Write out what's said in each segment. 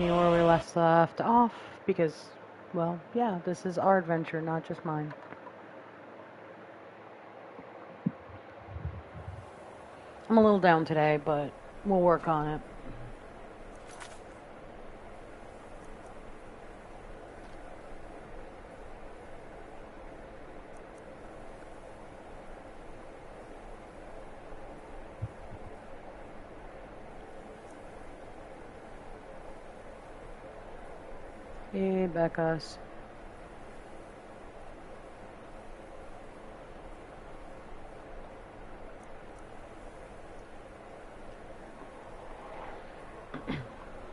Where we left off because, well, yeah, this is our adventure, not just mine. I'm a little down today, but we'll work on it. Hey, Becca's.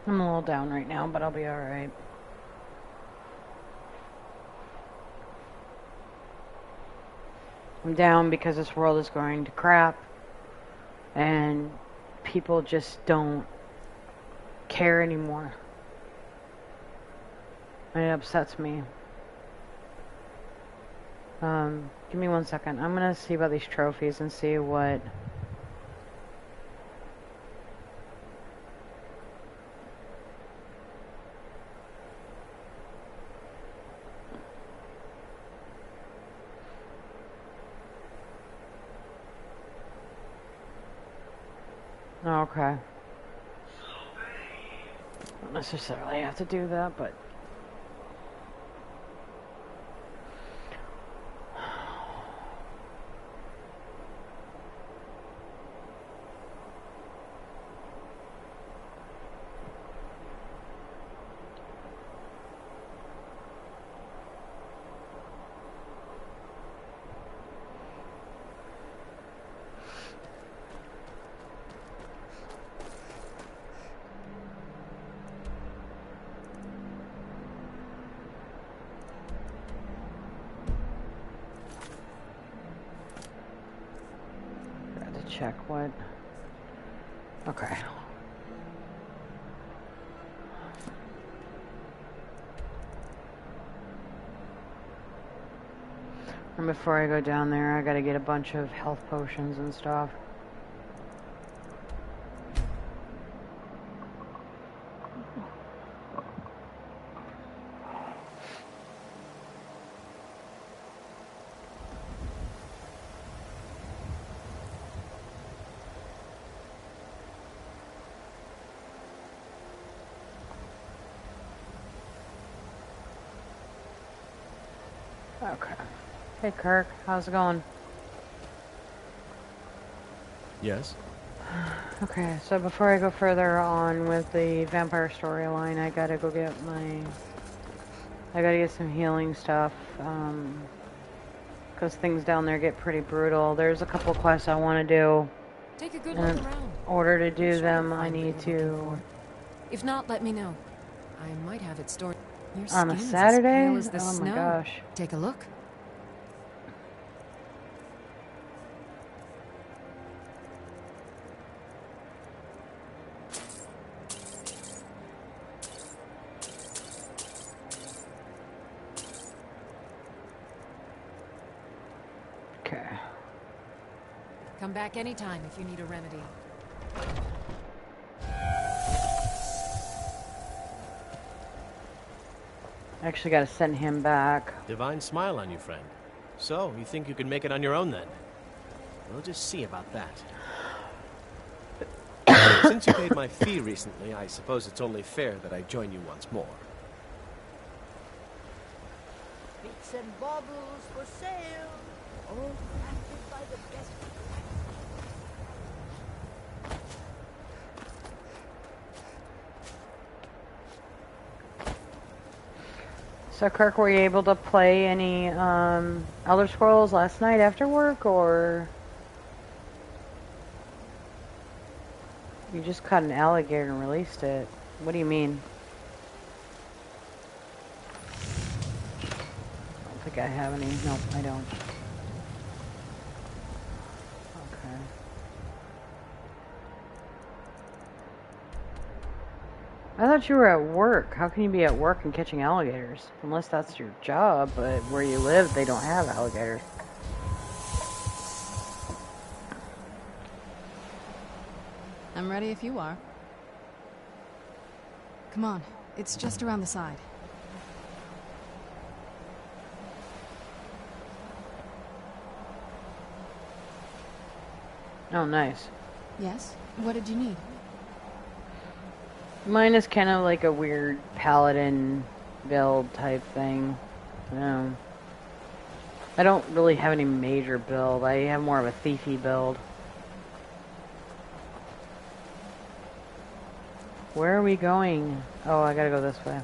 I'm a little down right now, but I'll be alright. I'm down because this world is going to crap, and people just don't care anymore. And it upsets me. Give me 1 second. I'm gonna see about these trophies and see what... Okay. Don't necessarily have to do that, but... check what... Okay. And before I go down there, I gotta get a bunch of health potions and stuff. Okay. Hey Kirk, how's it going? Yes? Okay, so before I go further on with the vampire storyline, I gotta go get my... I gotta get some healing stuff, because things down there get pretty brutal. There's a couple quests I want to do. Take a good look around. In order to do them, I need to... If not, let me know. I might have it stored. Your On a skin's Saturday? as pale as the Oh my snow. gosh. Take a look. Okay. Come back anytime if you need a remedy. I actually gotta send him back. Divine smile on you, friend. So, you think you can make it on your own then? We'll just see about that. Since you paid my fee recently, I suppose it's only fair that I join you once more. Bits and baubles for sale. All crafted by the best. So Kirk, were you able to play any Elder Scrolls last night after work, or you just caught an alligator and released it? What do you mean? I don't think I have any. Nope, I don't. Okay. I thought you were at work. How can you be at work and catching alligators? Unless that's your job, but where you live, they don't have alligators. I'm ready if you are. Come on. It's just around the side. Oh, nice. Yes? What did you need? Mine is kind of like a weird paladin build type thing. I don't really have any major build. I have more of a thiefy build. Where are we going? Oh, I gotta go this way.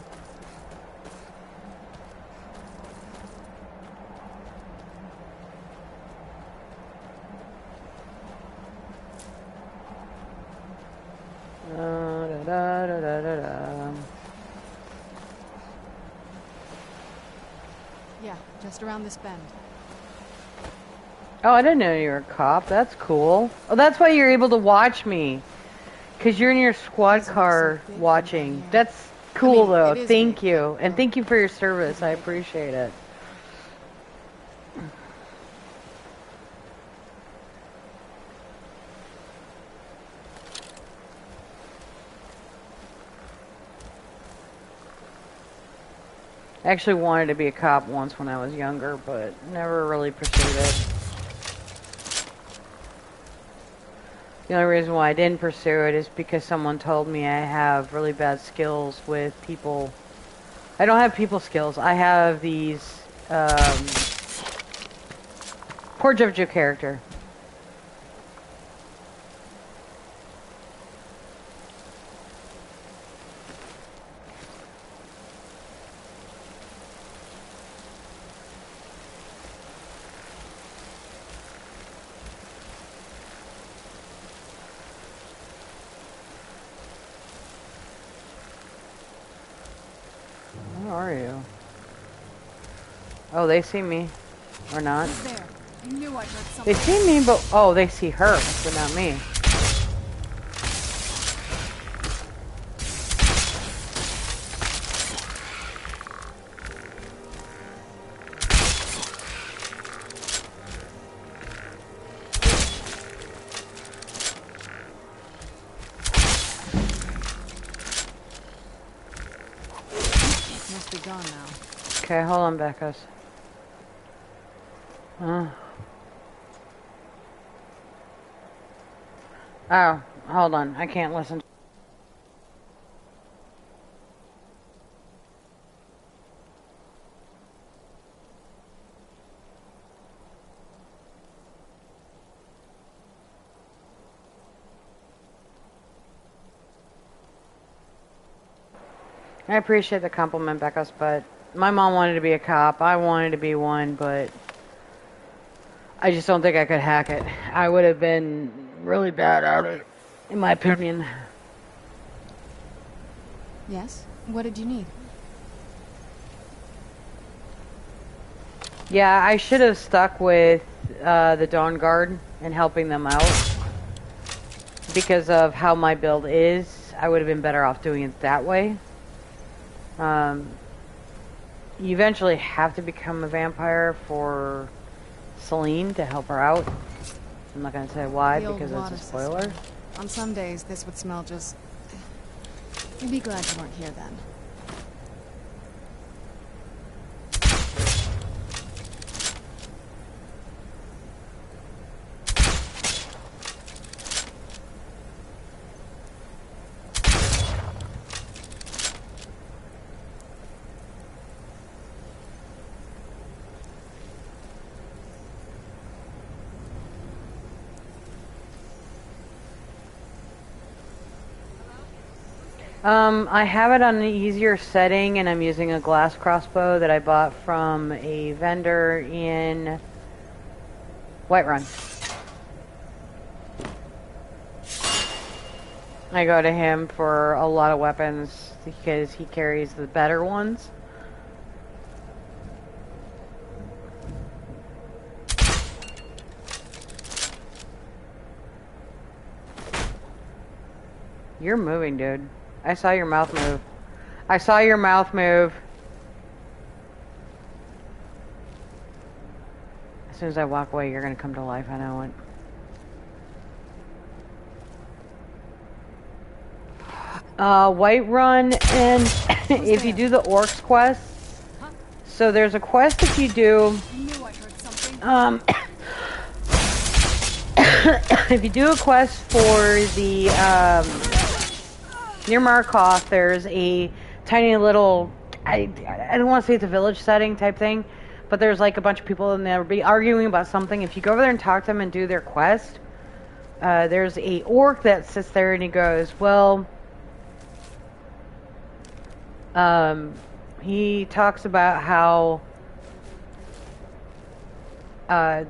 Da, da, da, da, da. Yeah, just around this bend. Oh, I didn't know you were a cop. That's cool. Oh, that's why you're able to watch me. Because you're in your squad car watching. That's cool, though. Thank you. And thank you for your service. I appreciate it. I actually wanted to be a cop once when I was younger, but never really pursued it. The only reason why I didn't pursue it is because someone told me I have really bad skills with people. I don't have people skills. I have these poor judge of character. Where are you? Oh, they see me. Or not. There. I knew I heard something. They see me, but... Oh, they see her, but not me. Must be gone now. Okay, hold on, Beckus. Oh, hold on. I can't listen. I appreciate the compliment, Beckus, but my mom wanted to be a cop. I wanted to be one, but I just don't think I could hack it. I would have been really bad at it, in my opinion. Yes? What did you need? Yeah, I should have stuck with the Dawn Guard and helping them out. Because of how my build is, I would have been better off doing it that way. You eventually have to become a vampire for Celine to help her out. I'm not going to say why The old because it's water a spoiler. system. On some days, this would smell just... You'd be glad you weren't here then. I have it on an easier setting, and I'm using a glass crossbow that I bought from a vendor in Whiterun. I go to him for a lot of weapons because he carries the better ones. You're moving, dude. I saw your mouth move. I saw your mouth move. As soon as I walk away, you're gonna come to life. I know it. Whiterun, and if you do the orcs quest, so there's a quest if you do, I knew I heard something. if you do a quest for the, near Markoth, there's a tiny little, I don't want to say it's a village setting type thing, but there's like a bunch of people and they'll be arguing about something. If you go over there and talk to them and do their quest, there's a orc that sits there and he goes, well, he talks about how oh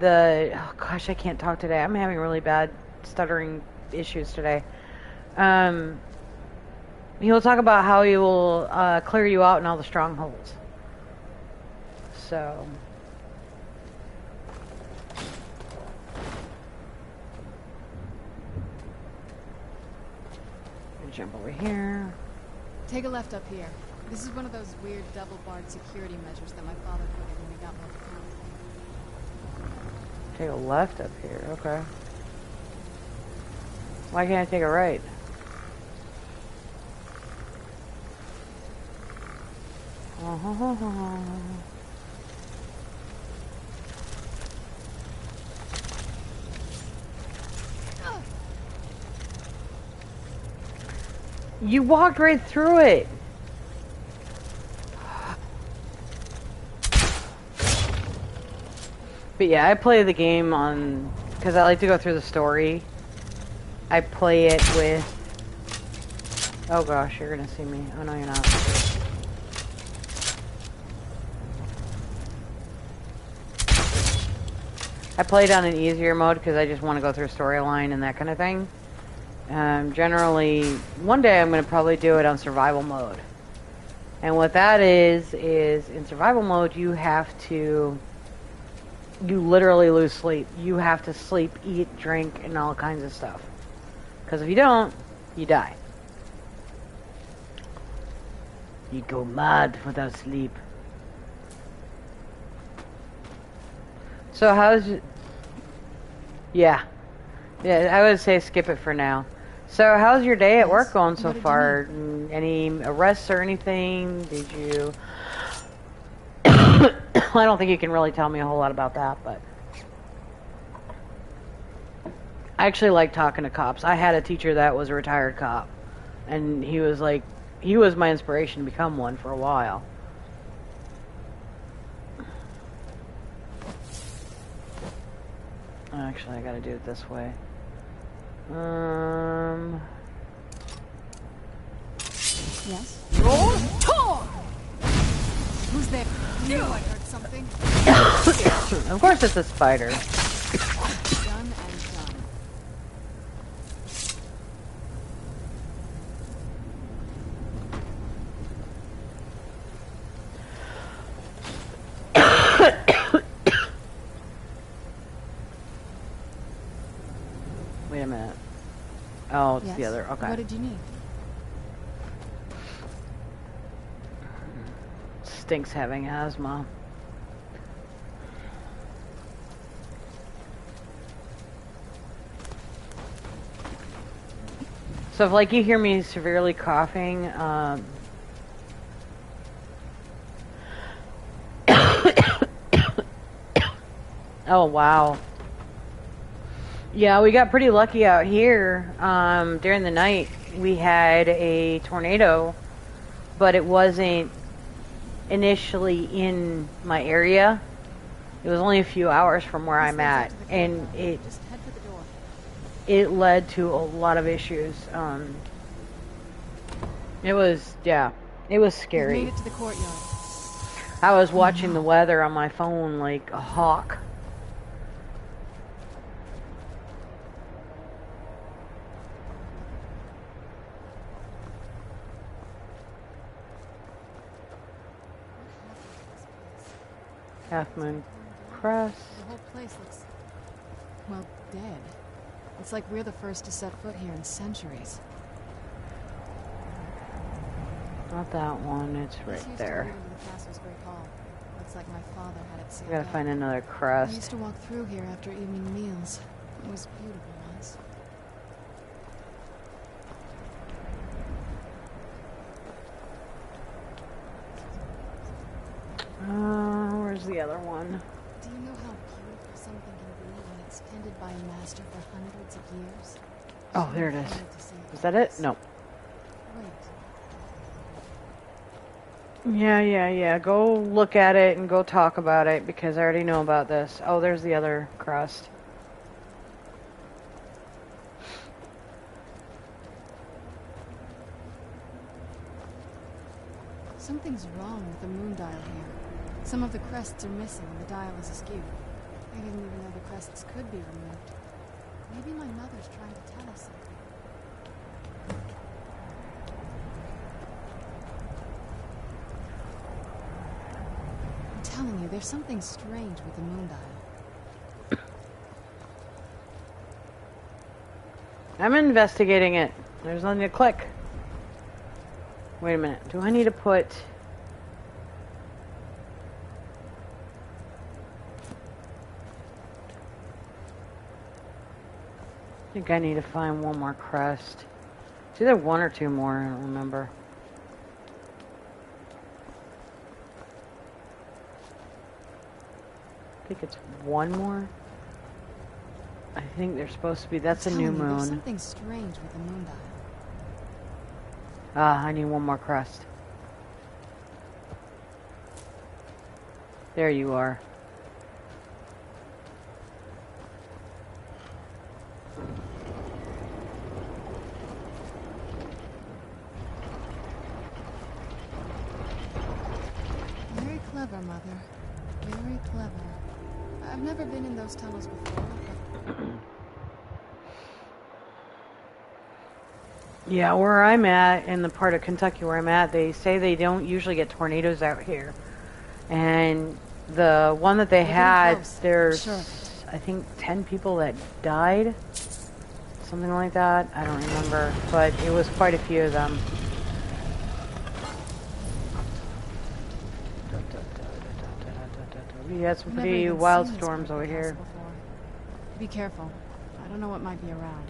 gosh, I can't talk today. I'm having really bad stuttering issues today. He'll talk about how he will clear you out in all the strongholds. So jump over here. Take a left up here. This is one of those weird double-barred security measures that my father put in when we got more power. Take a left up here, okay. Why can't I take a right? You walked right through it. But yeah, I play the game on, because I like to go through the story. I play it with, oh gosh, you're gonna see me. Oh no, you're not. I play it on an easier mode because I just want to go through a storyline and that kind of thing. Generally, one day I'm going to probably do it on survival mode. And what that is in survival mode, you literally lose sleep. You have to sleep, eat, drink, and all kinds of stuff. Because if you don't, you die. You go mad without sleep. So how's it? Yeah, I would say skip it for now. So how's your day at work going so far? Any arrests or anything? Did you? I don't think you can really tell me a whole lot about that, but I actually like talking to cops. I had a teacher that was a retired cop, and he was my inspiration to become one for a while. Actually, I gotta do it this way. Yes? Who's there? I knew I heard something. Of course it's a spider. Done and done. Wait a minute. Oh, it's Yes? the other. Okay. What did you need? Stinks having asthma. So if like you hear me severely coughing, oh wow. Yeah, we got pretty lucky out here. During the night we had a tornado, but it wasn't initially in my area. It was only a few hours from where I'm at, and Just head for the door. it led to a lot of issues. It was We've scary. made it to the courtyard. I was watching the weather on my phone like a hawk. Half Moon Crest. The whole place looks, well, dead. It's like we're the first to set foot here in centuries. Not that one, it's This right used to there. lead into the castle's great hall. Looks like my father had it We sealed gotta up. find another I crest. used to walk through here after evening meals. It was beautiful once. the other one. Do you know how beautiful something can be when it's tended by a master for hundreds of years? Oh, there it is. I wanted to see Is that it? No. Wait. Yeah. Go look at it and go talk about it because I already know about this. Oh, there's the other crust. Something's wrong with the moon dial here. Some of the crests are missing and the dial is askew. I didn't even know the crests could be removed. Maybe my mother's trying to tell us something. I'm telling you, there's something strange with the moon dial. I'm investigating it. There's nothing to click. Wait a minute. Do I need to put... I think I need to find one more crest. It's either one or two more, I don't remember. I think it's one more. I think they're supposed to be. That's a new moon. There's something strange with the moon dial. Ah, I need one more crest. There you are. Very clever, Mother. Very clever. I've never been in those tunnels before, but... Yeah, where I'm at, in the part of Kentucky where I'm at, they say they don't usually get tornadoes out here. And the one that they had, there's, I think, 10 people that died. Something like that. I don't remember. But it was quite a few of them. We had some pretty wild storms over here. Be careful. I don't know what might be around.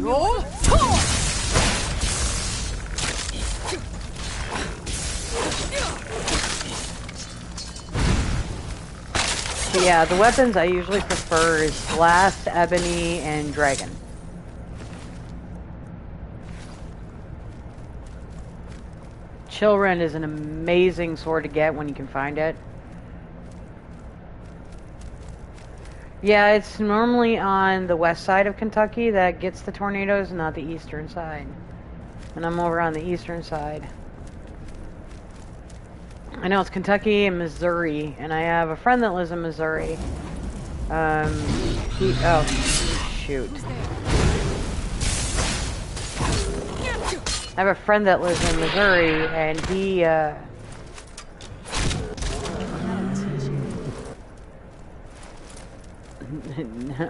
So yeah, the weapons I usually prefer is Blast, Ebony, and Dragon. Chillrend is an amazing sword to get when you can find it. Yeah, it's normally on the west side of Kentucky that gets the tornadoes, not the eastern side. And I'm over on the eastern side. I know it's Kentucky and Missouri, and I have a friend that lives in Missouri. Oh, shoot. I have a friend that lives in Missouri, and he,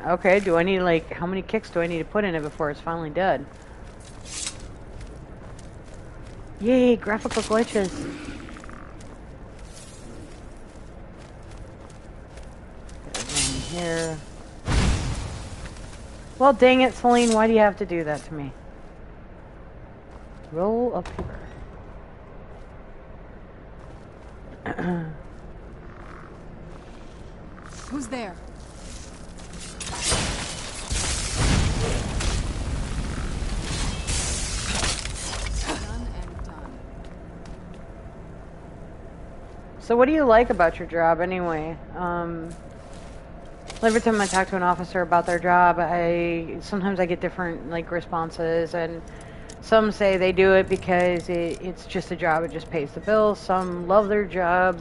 okay, do I need, like, how many kicks do I need to put in it before it's finally dead? Yay, graphical glitches. Here. Well, dang it, Celine, why do you have to do that to me? Roll up here. Who's there? Done and done. So what do you like about your job anyway? Every time I talk to an officer about their job, sometimes I get different like responses, and some say they do it because it's just a job, it just pays the bills. Some love their job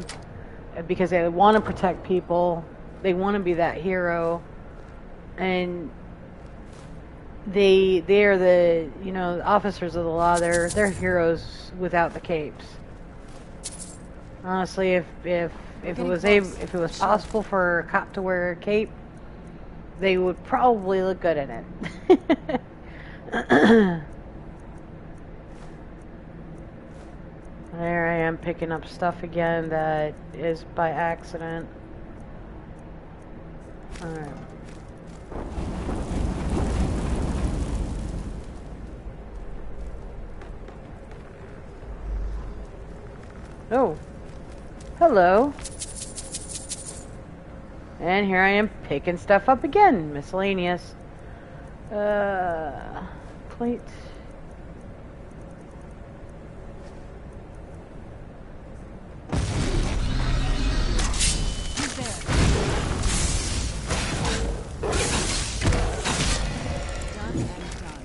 because they want to protect people, they want to be that hero, and they're the officers of the law. They're heroes without the capes. Honestly, if it was possible for a cop to wear a cape, they would probably look good in it. There I am picking up stuff again that is by accident. Alright. Oh. Hello. And here I am picking stuff up again. Miscellaneous. Plate. Who's there? Done and done.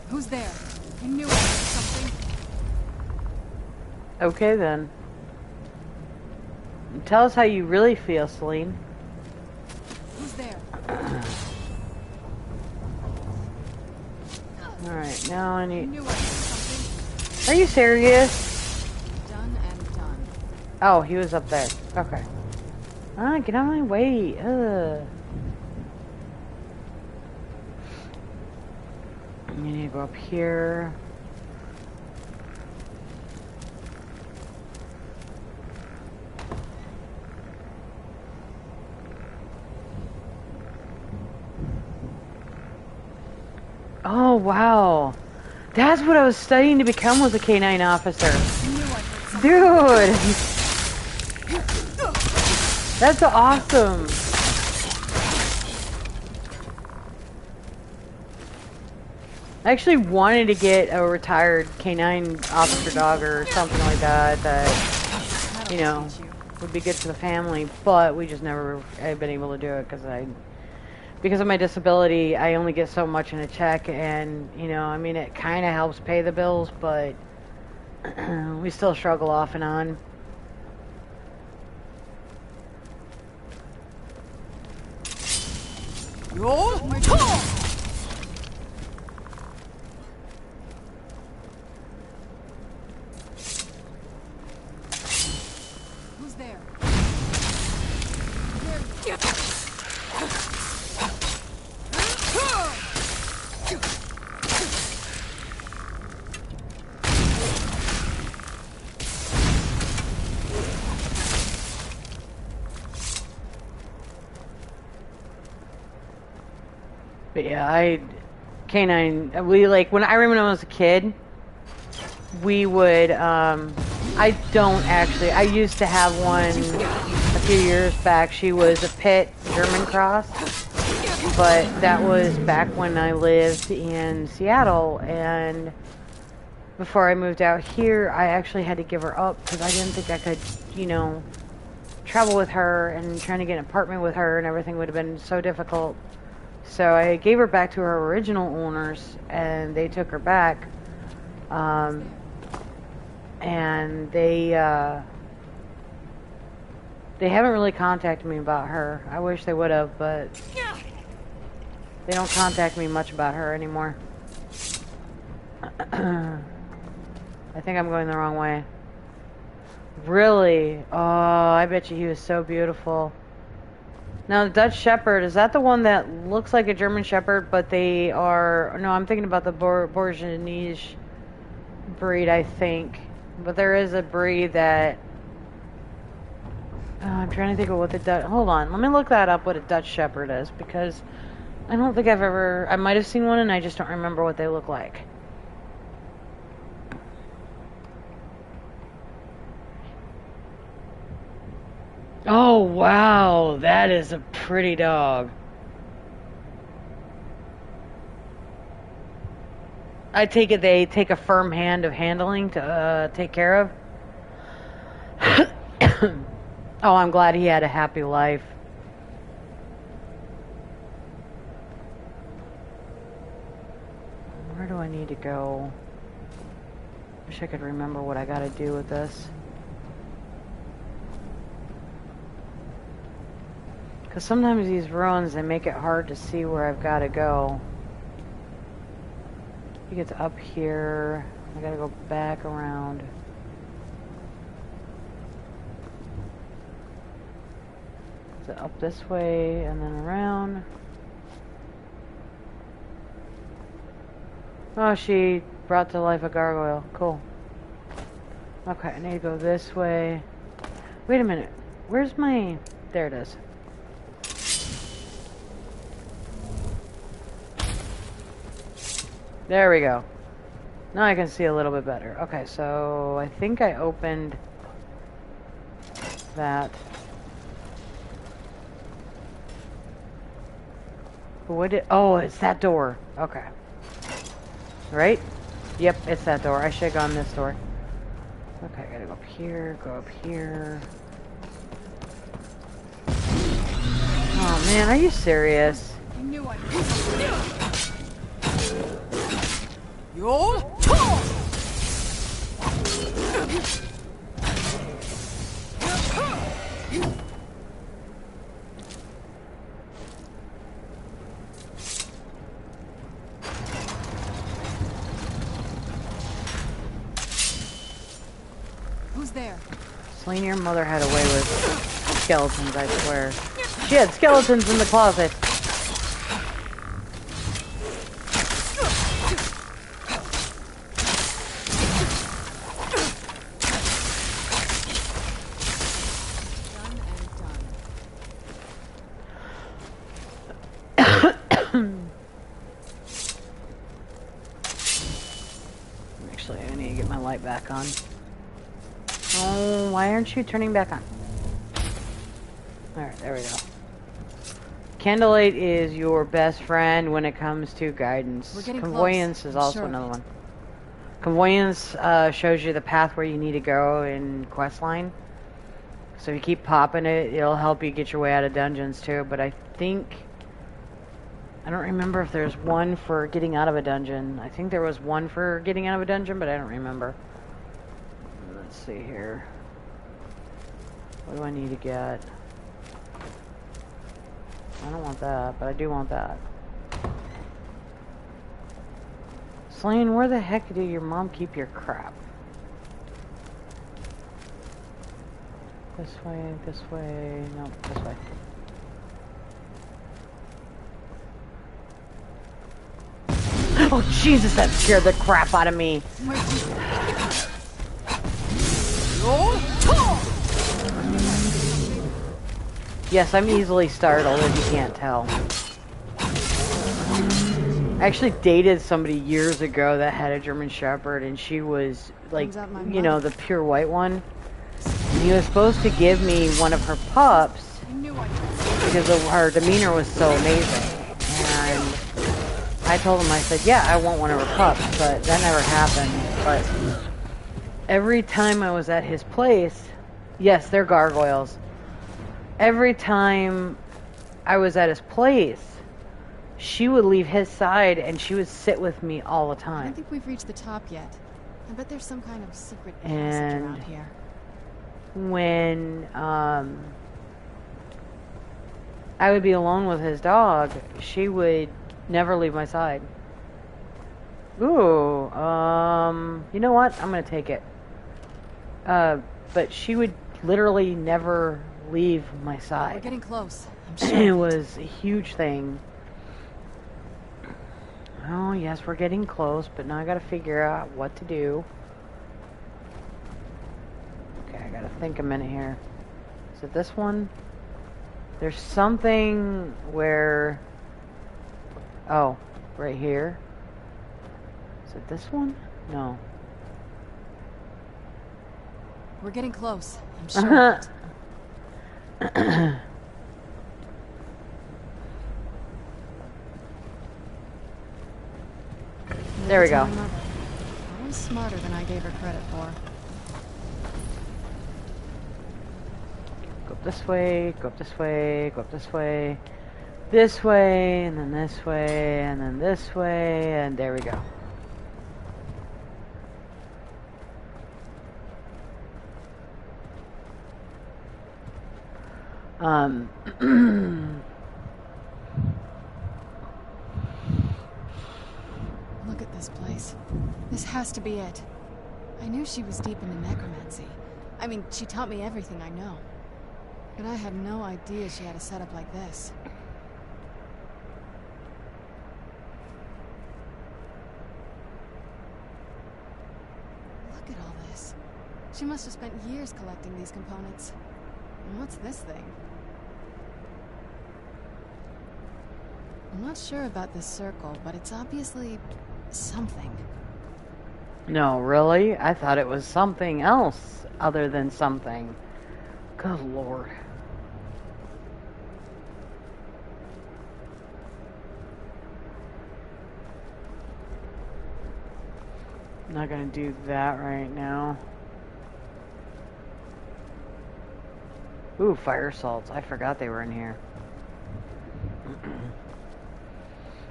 Who's there? I knew I heard something. Okay then. Tell us how you really feel, Celine. Who's there? Alright, now I I need... knew I heard something. Are you serious? Done and done. Oh, he was up there. Okay. Ah, get out of my way. Ugh. You need to go up here. Oh, wow. That's what I was studying to become, was a K9 officer. I knew I heard something. Dude! That's awesome. I actually wanted to get a retired K9 officer dog or something like that, you know, would be good for the family, but we just never have been able to do it because of my disability. I only get so much in a check, and, you know, I mean, it kind of helps pay the bills, but we still struggle off and on. Oh my God! Who's there? But yeah, K9, we like, when I remember when I was a kid, we would, I used to have one a few years back. She was a pit German cross, but that was back when I lived in Seattle, and before I moved out here, I actually had to give her up because I didn't think I could, you know, travel with her, and trying to get an apartment with her and everything would have been so difficult. So I gave her back to her original owners, and they took her back. And they haven't really contacted me about her. I wish they would have, but they don't contact me much about her anymore. I think I'm going the wrong way. Really? Oh, I bet you he was so beautiful. Now, the Dutch Shepherd, is that the one that looks like a German Shepherd, but they are... No, I'm thinking about the Bourgeois breed, I think. But there is a breed that... Oh, I'm trying to think of what the Dutch... Hold on, let me look that up, what a Dutch Shepherd is, because I don't think I've ever... I might have seen one, and I just don't remember what they look like. Oh, wow, that is a pretty dog. I take it they take a firm hand of handling to take care of. Oh, I'm glad he had a happy life. Where do I need to go? Wish I could remember what I gotta do with this. Because sometimes these ruins, they make it hard to see where I've got to go. I think it's up here. I gotta go back around. Is it up this way and then around? Oh, she brought to life a gargoyle. Cool. Okay, I need to go this way. Wait a minute. Where's my... There it is. There we go. Now I can see a little bit better. Okay, so I think I opened that. What did... Oh, it's that door. Okay. Right? Yep, it's that door. I should have gone this door. Okay, I gotta go up here, go up here. Oh man, are you serious? I knew I Who's there? Selene, your mother had a way with skeletons, I swear. She had skeletons in the closet. Actually, I need to get my light back on. Oh, why aren't you turning back on? Alright, there we go. Candlelight is your best friend when it comes to guidance. Convoyance is also another one. Convoyance shows you the path where you need to go in questline. So if you keep popping it, it'll help you get your way out of dungeons too. But I think... I don't remember if there's one for getting out of a dungeon. I think there was one for getting out of a dungeon, but I don't remember. Let's see here. What do I need to get? I don't want that, but I do want that. Selene, where the heck did your mom keep your crap? This way, nope, this way. Oh Jesus, that scared the crap out of me. Yes, I'm easily startled if you can't tell. I actually dated somebody years ago that had a German Shepherd, and she was like, you know, the pure white one. And he was supposed to give me one of her pups because of her demeanor was so amazing. And I told him, I said, yeah, I want one of her pups, but that never happened. But every time I was at his place, yes, they're gargoyles. Every time I was at his place, she would leave his side and she would sit with me all the time. I don't think we've reached the top yet. I bet there's some kind of secret passage around here. When I would be alone with his dog, she would never leave my side. Ooh, you know what? I'm gonna take it. But she would literally never leave my side. We're getting close. I'm sure. It was a huge thing. Oh yes, we're getting close, but now I gotta figure out what to do. Okay, I gotta think a minute here. Is it this one? There's something where... Oh, right here. Is it this one? No. We're getting close. I'm sure. There we go. Always smarter than I gave her credit for. Go up this way, go up this way, go up this way. This way, and then this way, and then this way, and there we go. Look at this place. This has to be it. I knew she was deep into necromancy. I mean, she taught me everything I know. But I had no idea she had a setup like this. Look at all this. She must have spent years collecting these components. And what's this thing? I'm not sure about this circle, but it's obviously something. No, really? I thought it was something else other than something. Good lord. I'm not gonna do that right now. Ooh, fire salts. I forgot they were in here.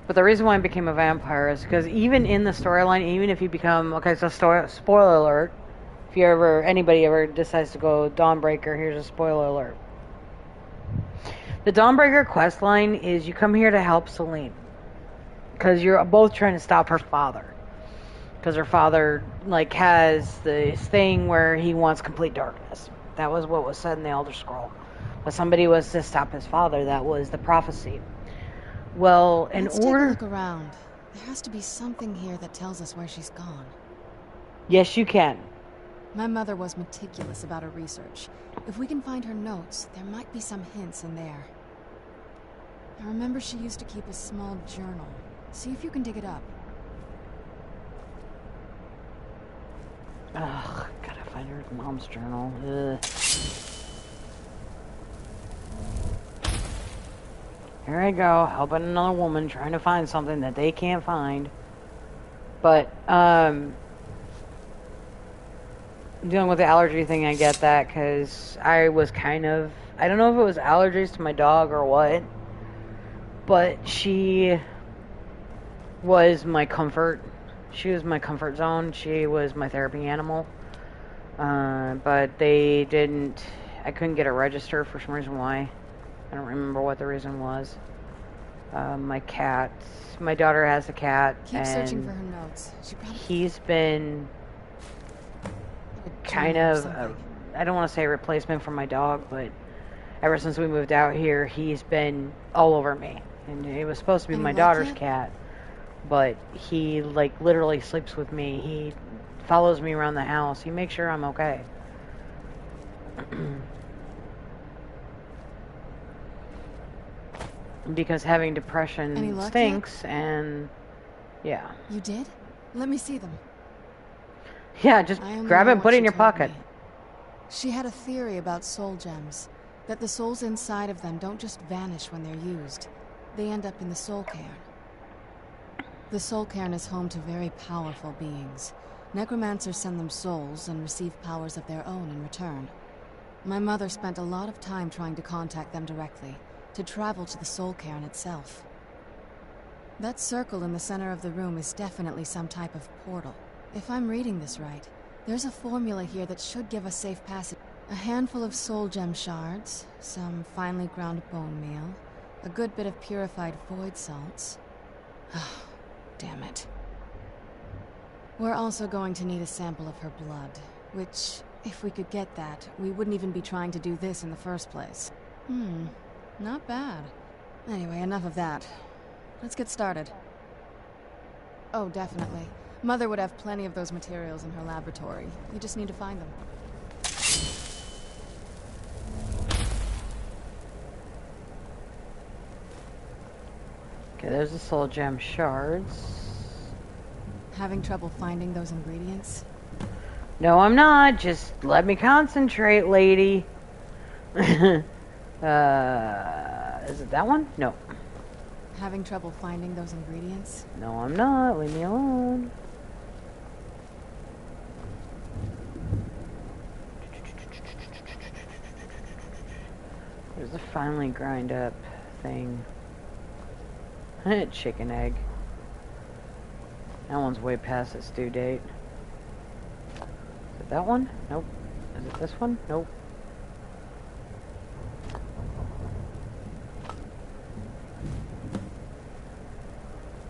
But the reason why I became a vampire is because even in the storyline, even if you become... Okay, so spoiler alert. If anybody ever decides to go Dawnbreaker, here's a spoiler alert. The Dawnbreaker quest line is you come here to help Celine. Because you're both trying to stop her father. Because her father, like, has this thing where he wants complete darkness. That was what was said in the Elder Scroll. But somebody was to stop his father. That was the prophecy. Well, Let's take a look around. There has to be something here that tells us where she's gone. Yes, you can. My mother was meticulous about her research. If we can find her notes, there might be some hints in there. I remember she used to keep a small journal. See if you can dig it up. Ugh, gotta find her mom's journal. Ugh. Here I go, helping another woman trying to find something that they can't find. But, dealing with the allergy thing, I get that, because I was kind of... I don't know if it was allergies to my dog or what, but she was my comfort. She was my comfort zone. She was my therapy animal. But they didn't... I couldn't get it registered for some reason why. I don't remember what the reason was. My cat... My daughter has a cat. Keep searching for her notes. He's been kind of... I don't want to say a replacement for my dog, but ever since we moved out here, he's been all over me. And it was supposed to be my daughter's cat. But he, like, literally sleeps with me. He follows me around the house. He makes sure I'm okay. Because having depression stinks, and yeah. You did? Let me see them. Yeah, just grab it and put it in your pocket. She had a theory about soul gems. That the souls inside of them don't just vanish when they're used. They end up in the soul cairn. The soul cairn is home to very powerful beings. Necromancers send them souls and receive powers of their own in return. My mother spent a lot of time trying to contact them directly, to travel to the soul cairn itself. That circle in the center of the room is definitely some type of portal. If I'm reading this right, there's a formula here that should give us safe passage. A handful of soul gem shards, some finely ground bone meal, a good bit of purified void salts. Oh, damn it. We're also going to need a sample of her blood, which, if we could get that, we wouldn't even be trying to do this in the first place. Not bad. Anyway, enough of that. Let's get started. Oh, definitely. Mother would have plenty of those materials in her laboratory. You just need to find them. Okay, there's the soul gem shards. Having trouble finding those ingredients? No, I'm not. Just let me concentrate, lady. Is it that one? No. Having trouble finding those ingredients? No, I'm not. Leave me alone. There's the finely grind up thing. Chicken egg. That one's way past its due date. Is it that one? Nope. Is it this one? Nope.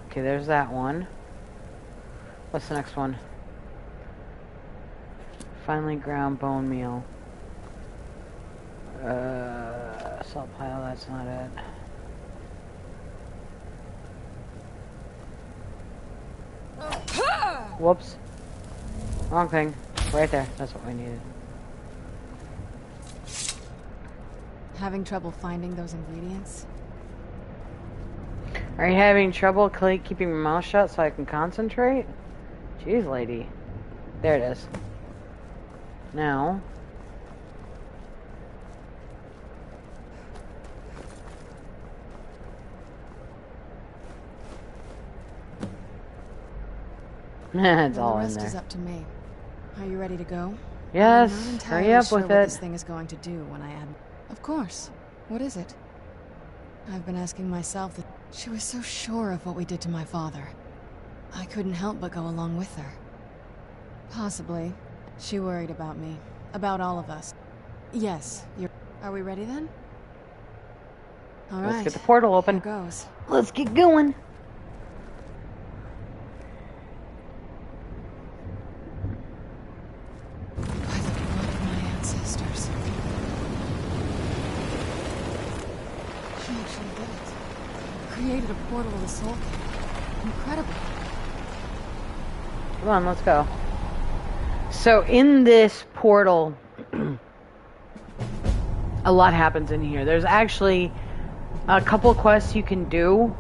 Okay, there's that one. What's the next one? Finely ground bone meal. Salt pile, that's not it. Whoops. Wrong thing. Right there. That's what we needed. Having trouble finding those ingredients? Are you having trouble keeping your mouth shut so I can concentrate? Jeez, lady. There it is. Now. It's Well, all the in rest there. is up to me. Are you ready to go? Yes, I'm not hurry entirely up sure with what it. this thing is going to do when I add... Of course. What is it? I've been asking myself that... She was so sure of what we did to my father. I couldn't help but go along with her. Possibly. She worried about me. About all of us. Yes, you're... Are we ready then? All right. Let's get the portal open. Here goes. Let's get going. By the blood of my ancestors. She actually did it. Created a portal to the Soul Cave. Incredible. Come on, let's go. So in this portal, a lot happens in here. There's actually a couple quests you can do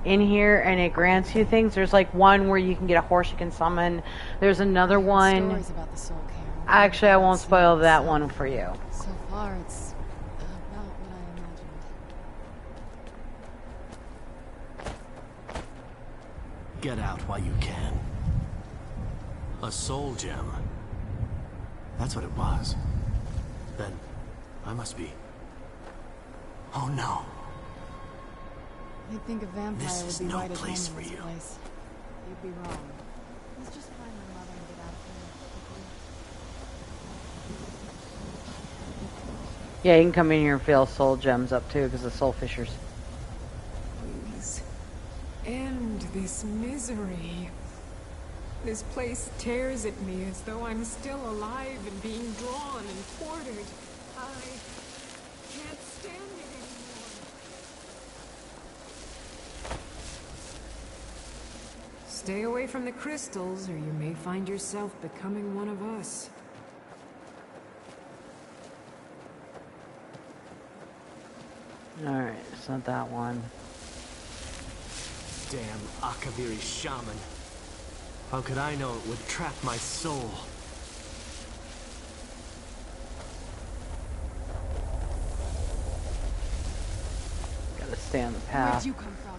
in here, and it grants you things. There's like one where you can get a horse you can summon. There's another one. Stories about the Soul Cave. Actually, I won't spoil that one for you. So far, it's about what I imagined. Get out while you can. A soul gem. That's what it was. Then, I must be... Oh no. You'd think a vampire This would is be no right at home place in for this you. place. You'd be wrong. Let's just find my mother and get out of here quickly. Yeah, you can come in here and fill soul gems up too, because of soul fishers. Please, end this misery. This place tears at me as though I'm still alive and being drawn and quartered. I can't stand it anymore. Stay away from the crystals, or you may find yourself becoming one of us. Alright, it's not that one. Damn Akaviri shaman. How could I know it would trap my soul? Gotta stay on the Where'd path. you come from?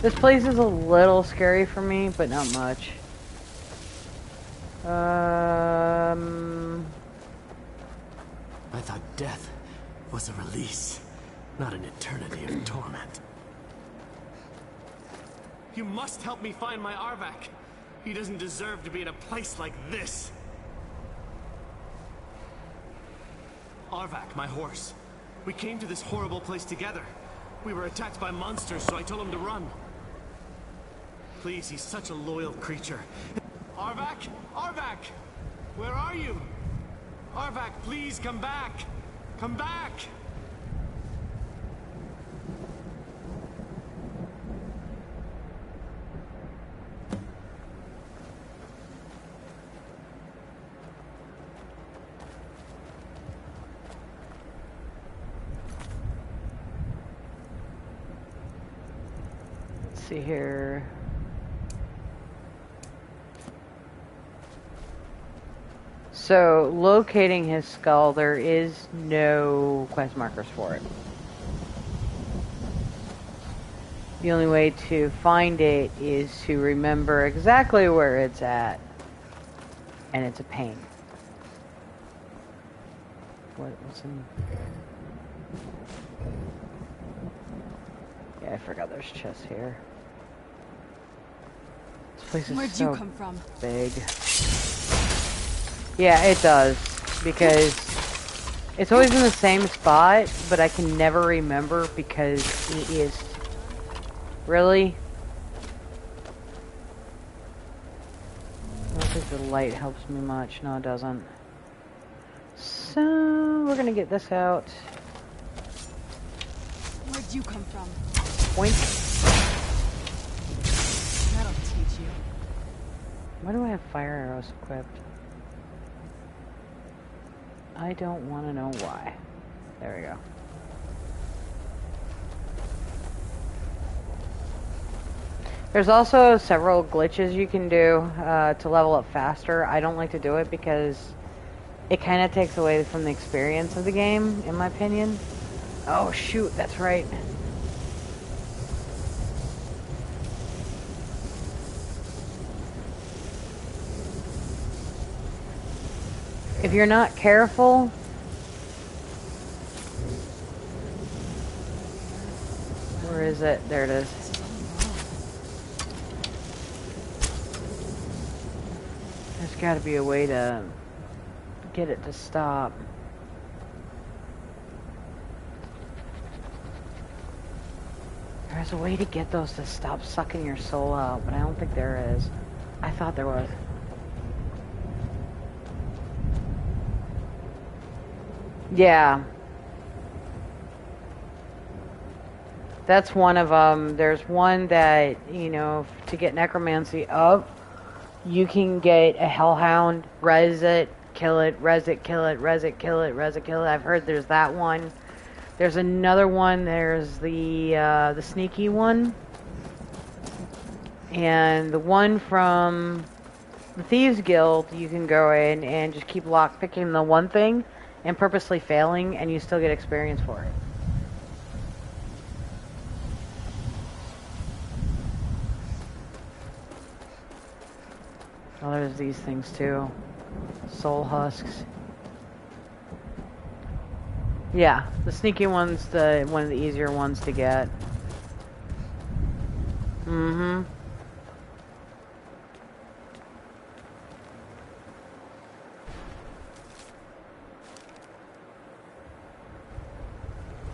This place is a little scary for me, but not much. I thought death was a release, not an eternity of torment. You must help me find my Arvak. He doesn't deserve to be in a place like this. Arvak, my horse. We came to this horrible place together. We were attacked by monsters, so I told him to run. Please, he's such a loyal creature. Arvak? Arvak! Where are you? Arvak, please come back! Come back! Let's see here. So, locating his skull, there is no quest markers for it. The only way to find it is to remember exactly where it's at. And it's a pain. What's in... Yeah, I forgot there's chests here. This place is Where'd so you come from? big. Yeah, it does. Because it's always in the same spot, but I can never remember because it is... Really? I don't think the light helps me much. No, it doesn't. So, we're gonna get this out. Where'd you come from? Point. That'll teach you. Why do I have fire arrows equipped? I don't want to know why. There we go. There's also several glitches you can do to level up faster. I don't like to do it because it kind of takes away from the experience of the game, in my opinion. Oh shoot, that's right. If you're not careful, where is it? There it is. There's got to be a way to get it to stop. There's a way to get those to stop sucking your soul out, but I don't think there is. I thought there was. Yeah. That's one of them. There's one that, you know, to get necromancy up, you can get a hellhound, res it, kill it, res it, kill it, res it, kill it, res it, kill it. I've heard there's that one. There's another one. There's the sneaky one. And the one from the Thieves Guild, you can go in and just keep lockpicking the one thing and purposely failing, and you still get experience for it. Oh, there's these things too. Soul husks. Yeah, the sneaky one's one of the easier ones to get. Mm-hmm.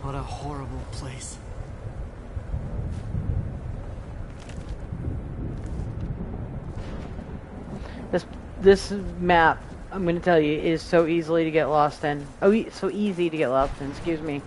What a horrible place. This map, I'm going to tell you, is so easily to get lost in. Oh, so easy to get lost in, excuse me.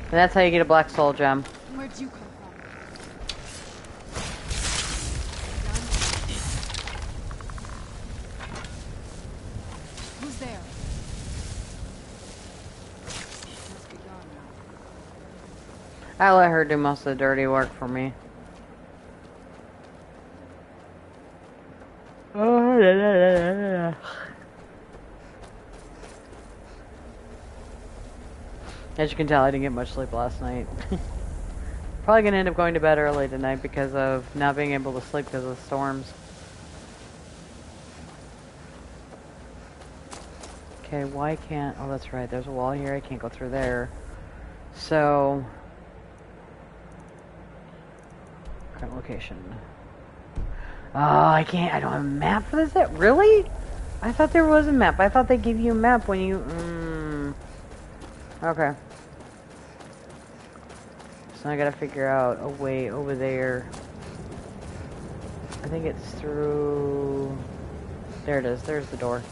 And that's how you get a black soul gem. Where'd you come from? Who's there? Must be gone now. I let her do most of the dirty work for me. As you can tell, I didn't get much sleep last night. Probably gonna end up going to bed early tonight because of not being able to sleep because of the storms. Okay, why can't... Oh, that's right. There's a wall here. I can't go through there. So... current location. Oh, I can't... I don't have a map for this yet? Really? I thought there was a map. I thought they gave you a map when you... Okay. So I gotta figure out a way over there. I think it's through... There it is. There's the door.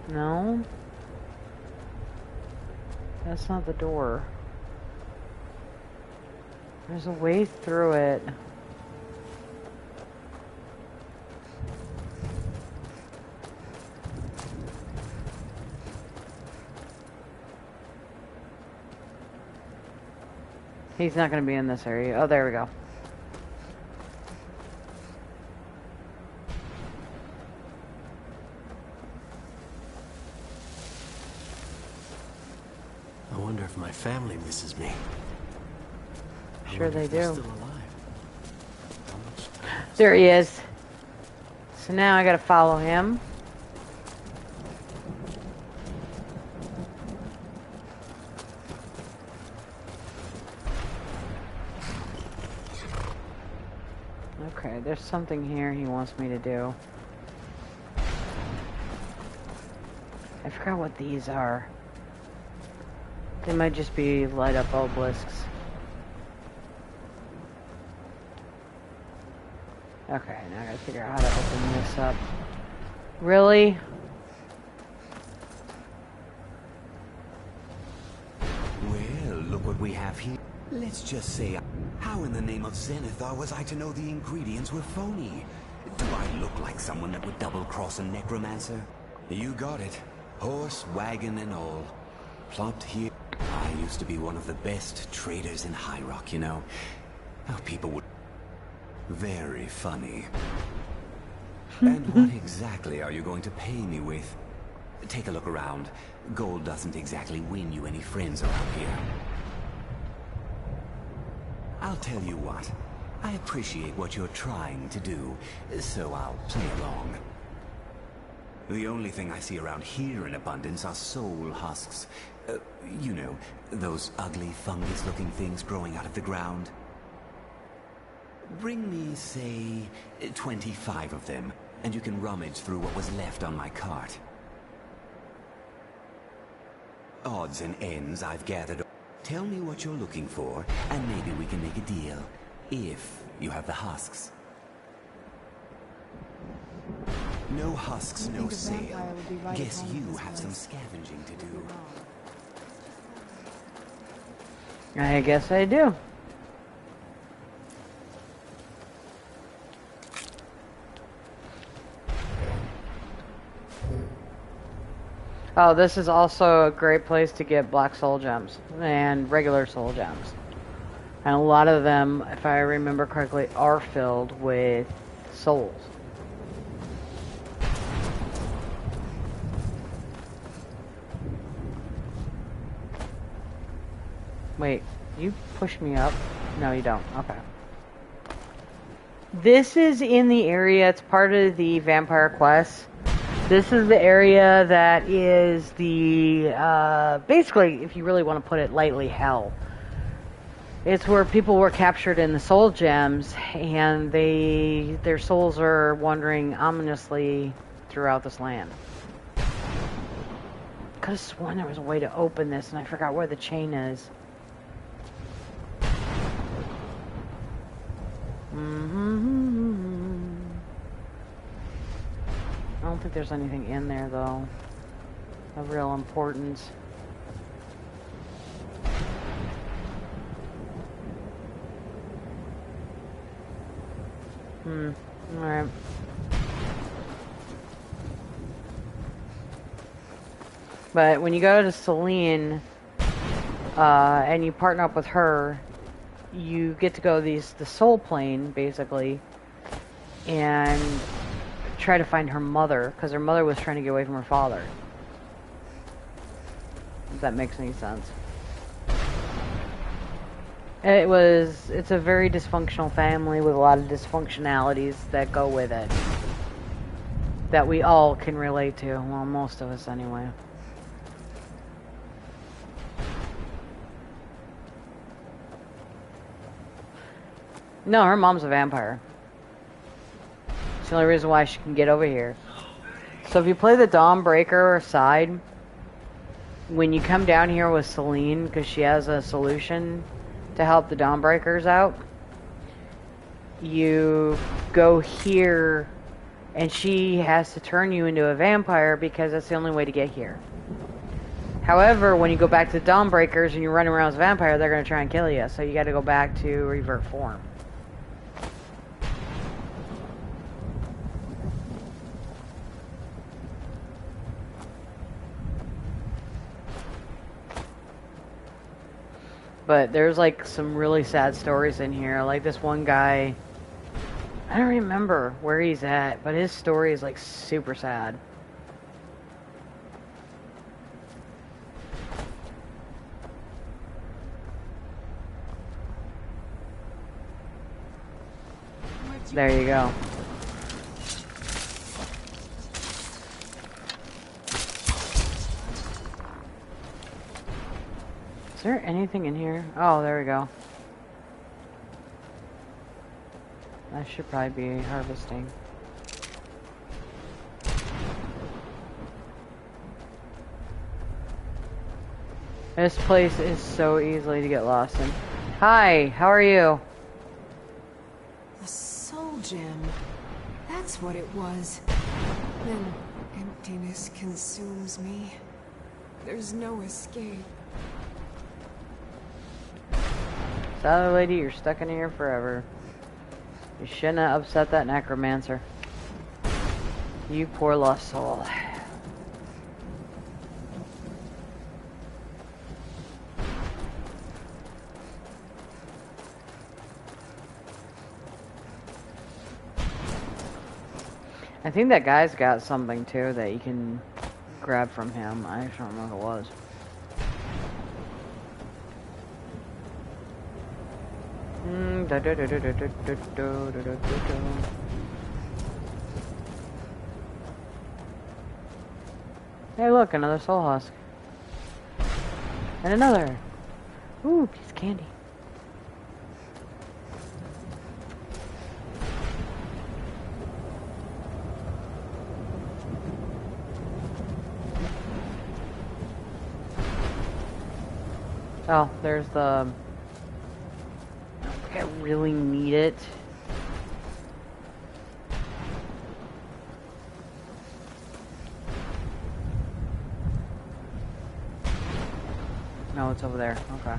No? That's not the door. There's a way through it. He's not going to be in this area. Oh, there we go. I wonder if my family misses me. Sure they do. Still alive. There he is. So now I gotta follow him. Okay, there's something here he wants me to do. I forgot what these are. They might just be light up obelisks. Okay, now I gotta figure out how to open this up. Really? Well, look what we have here. Let's just say, how in the name of Zenithar was I to know the ingredients were phony? Do I look like someone that would double-cross a necromancer? You got it. Horse, wagon, and all. Plopped here. I used to be one of the best traders in High Rock, you know. How people would... Very funny. And what exactly are you going to pay me with? Take a look around. Gold doesn't exactly win you any friends around here. I'll tell you what. I appreciate what you're trying to do, so I'll play along. The only thing I see around here in abundance are soul husks. You know, those ugly fungus-looking things growing out of the ground. Bring me, say, 25 of them, and you can rummage through what was left on my cart. Odds and ends I've gathered. Tell me what you're looking for, and maybe we can make a deal. If you have the husks. No husks, no sale. Guess you have some scavenging to do. I guess I do. Oh, this is also a great place to get black soul gems and regular soul gems. And a lot of them, if I remember correctly, are filled with souls. Wait, you push me up? No, you don't. Okay. This is in the area, it's part of the vampire quest. This is the area that is the, basically, if you really want to put it lightly, hell. It's where people were captured in the soul gems, and their souls are wandering ominously throughout this land. Could have sworn there was a way to open this, and I forgot where the chain is. I don't think there's anything in there, though, of real importance. Alright. But when you go to Celine, and you partner up with her, you get to go the soul plane, basically, and try to find her mother, because her mother was trying to get away from her father. If that makes any sense. It's a very dysfunctional family with a lot of dysfunctionalities that go with it. That we all can relate to. Well, most of us anyway. No, her mom's a vampire. It's the only reason why she can get over here. So if you play the Dawnbreaker side, when you come down here with Celine, because she has a solution to help the Dawnbreakers out, you go here, and she has to turn you into a vampire because that's the only way to get here. However, when you go back to the Dawnbreakers and you're running around as a vampire, they're going to try and kill you, so you got to go back to revert form. But there's like some really sad stories in here. Like this one guy, I don't remember where he's at, but his story is like super sad. There you go. Is there anything in here? Oh, there we go. I I should probably be harvesting. This place is so easily to get lost in. Hi, how are you? A soul gem. That's what it was. Then emptiness consumes me. There's no escape. Sorry, lady, you're stuck in here forever. You shouldn't have upset that necromancer. You poor lost soul. I think that guy's got something too that you can grab from him. I just don't remember what it was. Hey, look, another soul husk. And another. Ooh, piece of candy. Oh, there's the... I don't think I really need it. No, it's over there. Okay.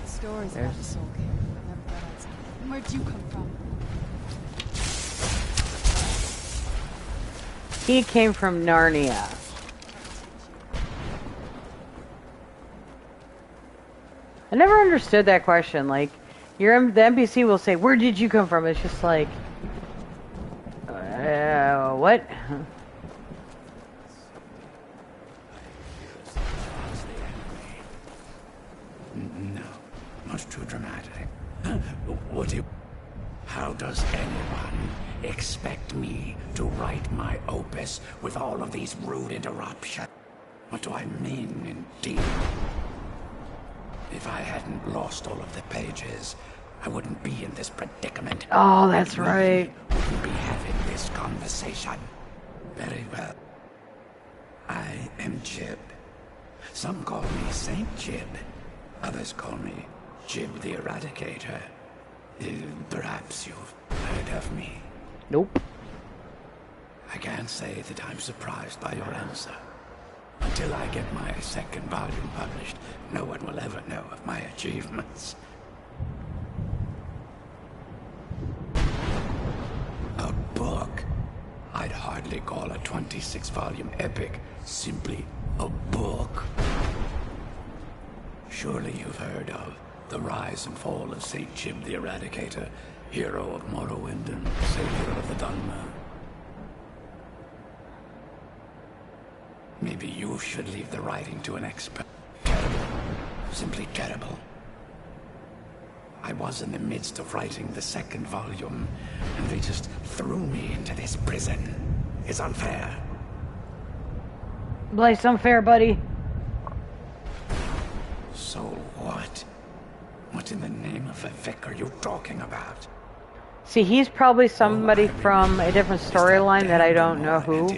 Stories about the soul king. I've never read outside. Where'd you come from? He came from Narnia. I never understood that question. Like, the NPC will say, "Where did you come from?" It's just like, what? No, much too dramatic. What do you... How does anyone expect me to write my opus with all of these rude interruptions? What do I mean, indeed? If I hadn't lost all of the pages, I wouldn't be in this predicament. Oh, that's right. We wouldn't be having this conversation. Very well. I am Jib. Some call me Saint Jib. Others call me Jib the Eradicator. Perhaps you've heard of me. Nope. I can't say that I'm surprised by your answer. Until I get my second volume published, no one will ever know of my achievements. A book? I'd hardly call a 26-volume epic simply a book. Surely you've heard of the rise and fall of Saint Jib the Eradicator, hero of Morrowind and savior of the Dharma. Maybe you should leave the writing to an expert. Terrible. Simply terrible. I was in the midst of writing the second volume, and they just threw me into this prison. It's unfair. Life's unfair, buddy. So what? What in the name of a Vic are you talking about? See, he's probably somebody from a different storyline that I don't know who.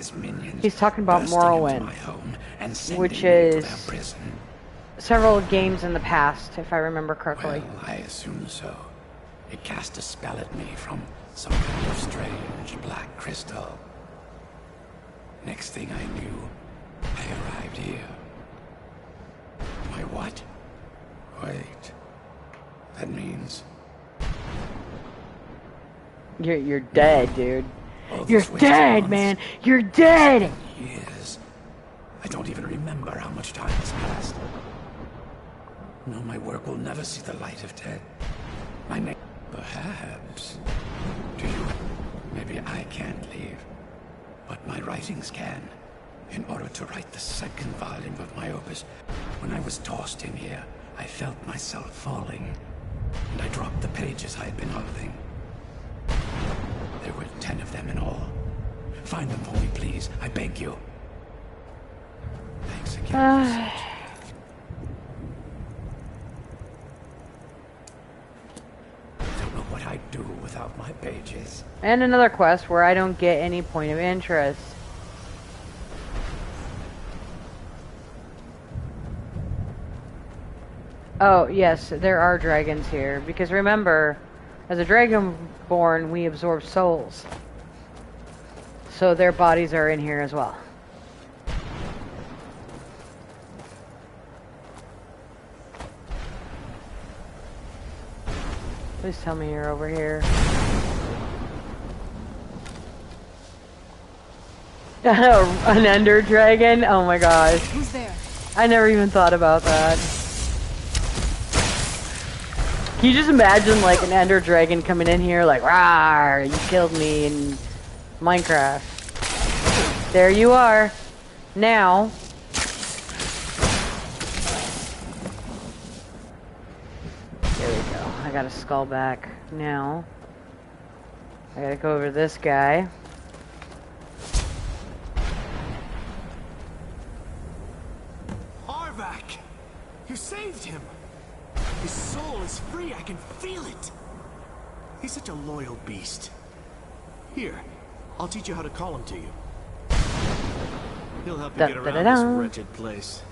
He's talking about Morrowind, which is several games in the past, if I remember correctly. Well, I assume so. It cast a spell at me from some kind of strange black crystal. Next thing I knew, I arrived here. My what? Wait. That means... You're dead, dude. You're dead, man. You're dead. Years. I don't even remember how much time has passed. No, my work will never see the light of day. My name... Perhaps. Do you... Maybe I can't leave. But my writings can. In order to write the second volume of my opus, when I was tossed in here, I felt myself falling. And I dropped the pages I had been holding. There were 10 of them in all. Find them for me, please. I beg you. Thanks again. Don't know what I'd do without my pages. And another quest where I don't get any point of interest. Oh, yes, there are dragons here. Because remember, as a dragonborn, we absorb souls. So their bodies are in here as well. Please tell me you're over here. An ender dragon? Oh my gosh. Who's there? I never even thought about that. Can you just imagine like an ender dragon coming in here like, "Rawr, you killed me in Minecraft." There you are. Now. There we go. I got a skull back. Now. I gotta go over to this guy. Arvak! You saved him! His soul is free, I can feel it! He's such a loyal beast. Here, I'll teach you how to call him to you. He'll help you get around this wretched place.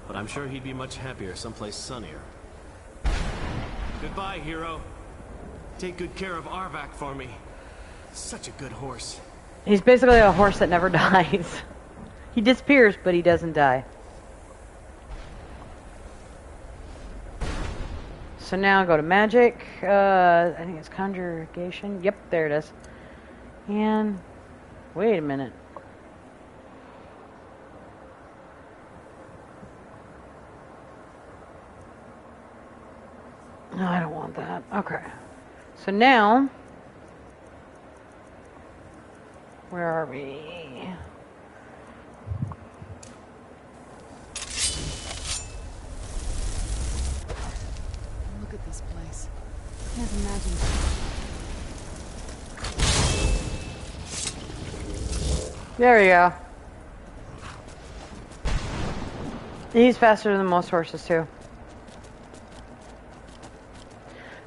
But I'm sure he'd be much happier someplace sunnier. Goodbye, hero. Take good care of Arvak for me. Such a good horse. He's basically a horse that never dies. He disappears, but he doesn't die. So now go to magic. I think it's conjugation. Yep, there it is. And wait a minute. No, I don't want that. Okay. So now, where are we? Look at this place. I can't imagine. There we go. He's faster than most horses too.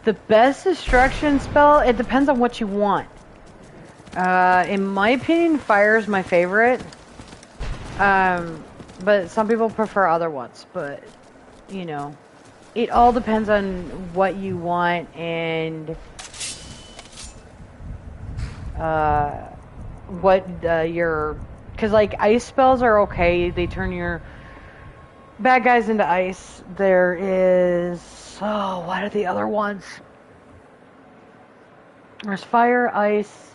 The best destruction spell, it depends on what you want. In my opinion, fire is my favorite. But some people prefer other ones. But, you know, it all depends on what you want and what your... Because, like, ice spells are okay. They turn your bad guys into ice. There is... Oh, what are the other ones? There's fire, ice.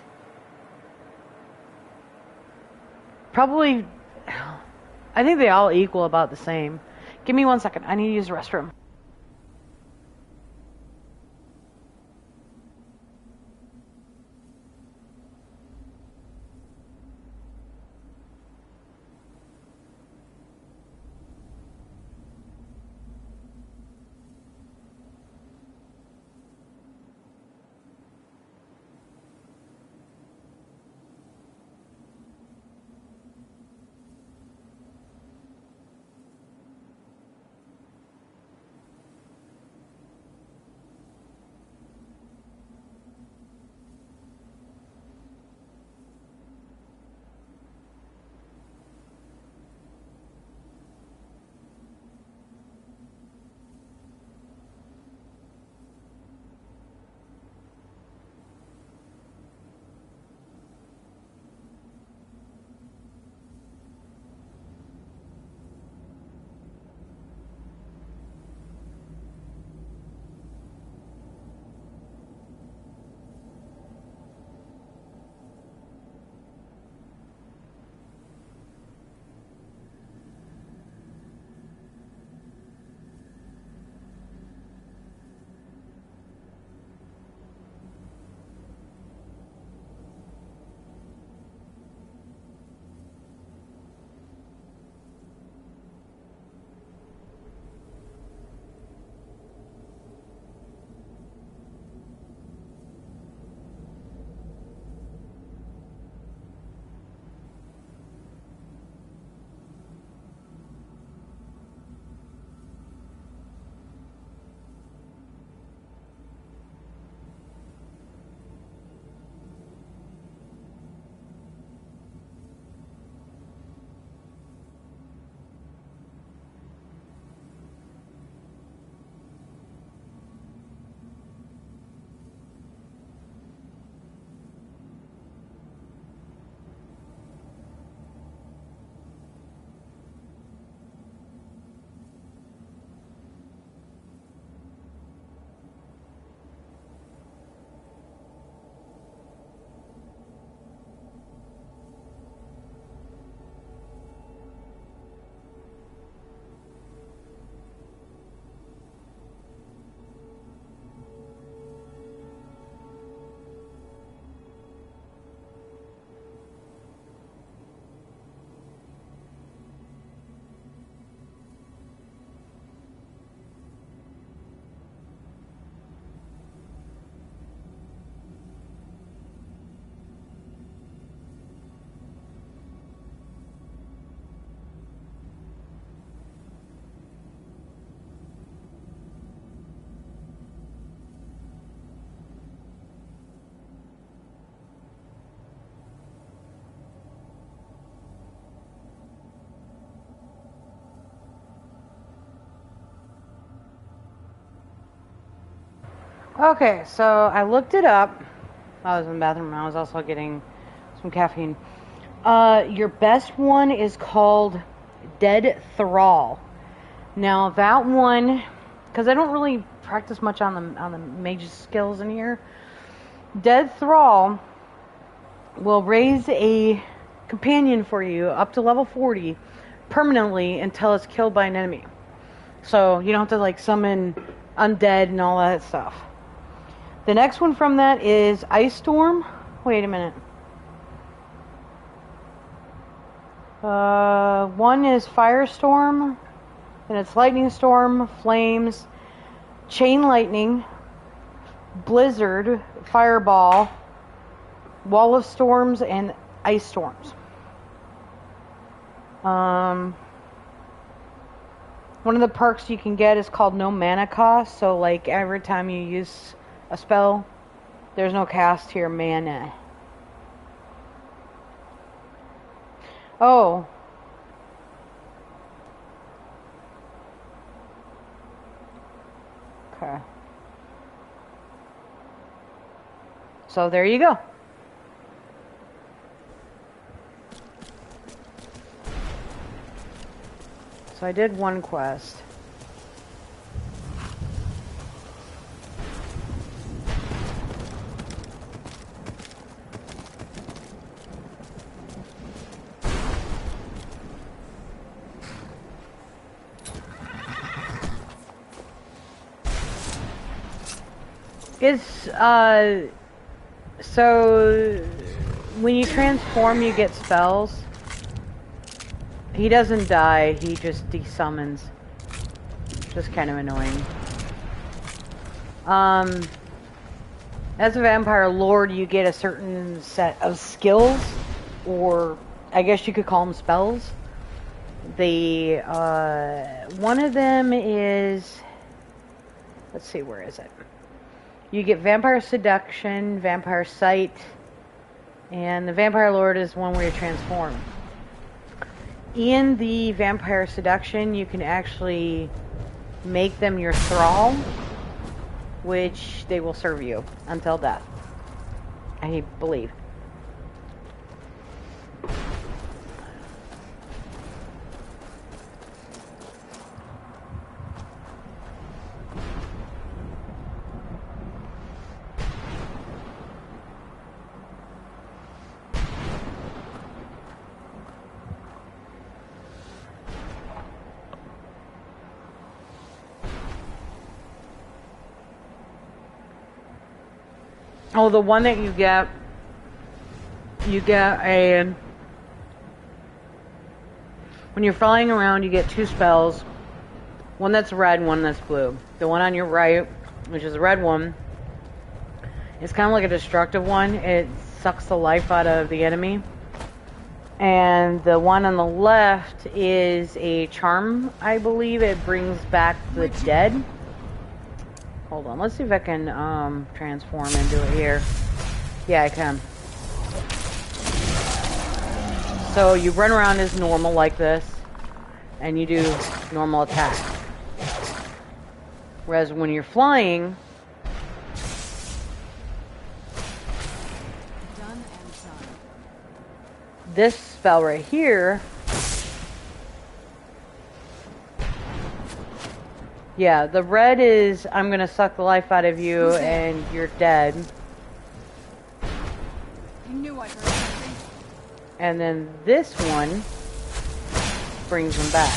Probably, I think they all equal about the same. Give me 1 second. I need to use the restroom. Okay, so I looked it up. I was in the bathroom and I was also getting some caffeine. Your best one is called Dead Thrall. Now that one, because I don't really practice much on the mage's skills in here. Dead Thrall will raise a companion for you up to level 40 permanently until it's killed by an enemy. So you don't have to like summon undead and all that stuff. The next one from that is Ice Storm. Wait a minute. One is Firestorm, then it's Lightning Storm, Flames, Chain Lightning, Blizzard, Fireball, Wall of Storms, and Ice Storms. One of the perks you can get is called No Mana Cost, so like every time you use a spell, there's no cost to your mana. Oh. Okay. So there you go. So I did one quest. It's, so when you transform, you get spells. He doesn't die, he just desummons. Just kind of annoying. As a vampire lord, you get a certain set of skills, or I guess you could call them spells. The, one of them is, let's see, where is it? You get Vampire Seduction, Vampire Sight, and the Vampire Lord is one where you transform. In the Vampire Seduction, you can actually make them your thrall, which they will serve you until death, I believe. Oh, the one that you get a, when you're flying around, you get two spells. One that's red, one that's blue. The one on your right, which is the red one, is kind of like a destructive one. It sucks the life out of the enemy. And the one on the left is a charm, I believe. It brings back the dead. Hold on, let's see if I can transform into it here. Yeah, I can. So you run around as normal like this, and you do normal attack. Whereas when you're flying, this spell right here, yeah, the red is I'm gonna suck the life out of you and you're dead. I knew I heard something. And then this one brings them back.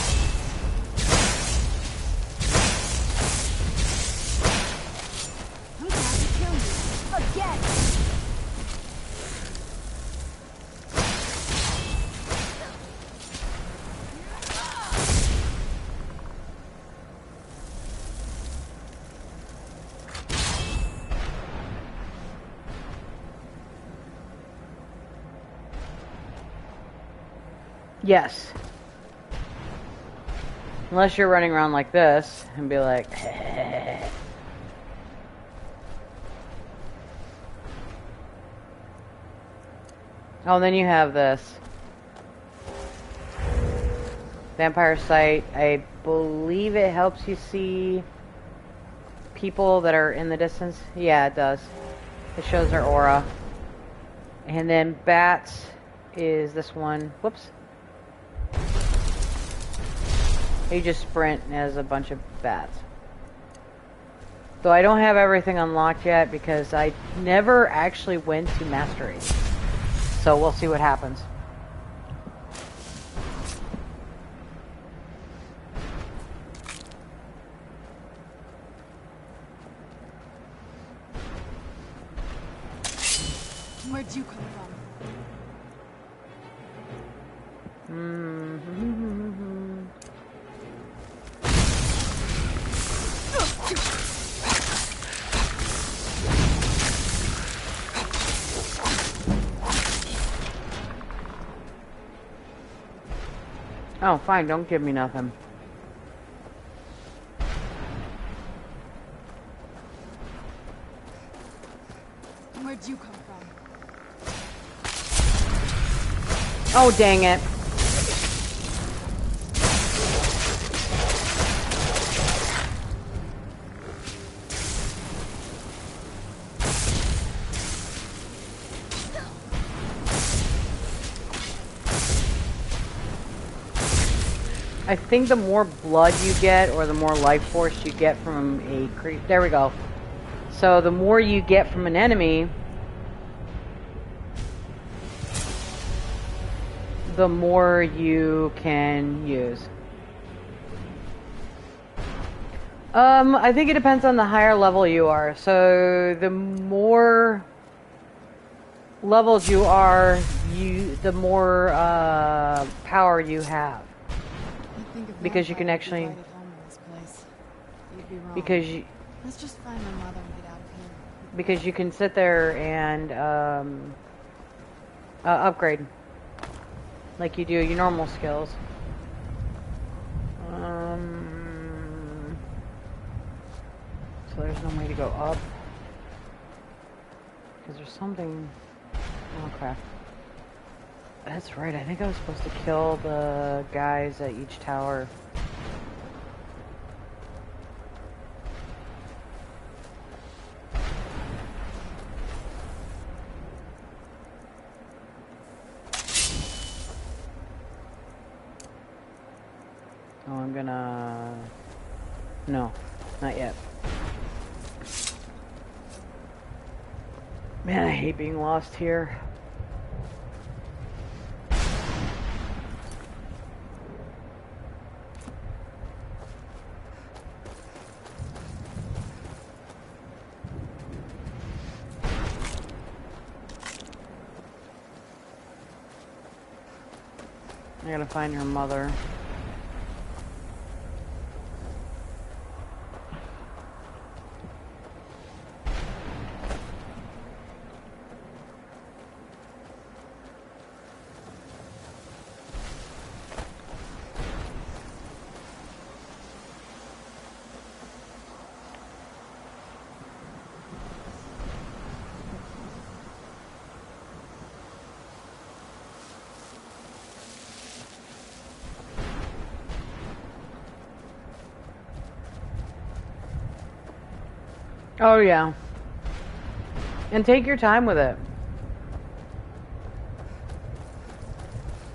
I'm glad you killed me. Again! Yes. Unless you're running around like this and be like, oh, then you have this. Vampire Sight. I believe it helps you see people that are in the distance? Yeah, it does. It shows their aura. And then bats is this one. Whoops. You just sprint and has a bunch of bats. Though I don't have everything unlocked yet because I never actually went to Mastery. So we'll see what happens. Where'd you come from? Oh, fine, don't give me nothing. Where'd you come from? Oh, dang it. I think the more blood you get, or the more life force you get from a creep. There we go. So the more you get from an enemy, the more you can use. I think it depends on the higher level you are. So the more levels you are, the more power you have. Because you can actually, Let's just find my mother and get out of here. Because you can sit there and upgrade like you do your normal skills. So there's no way to go up because there's something. Oh crap. That's right, I think I was supposed to kill the guys at each tower. Oh, I'm gonna... No, not yet. Man, I hate being lost here. I gotta find her mother. Oh yeah. And take your time with it.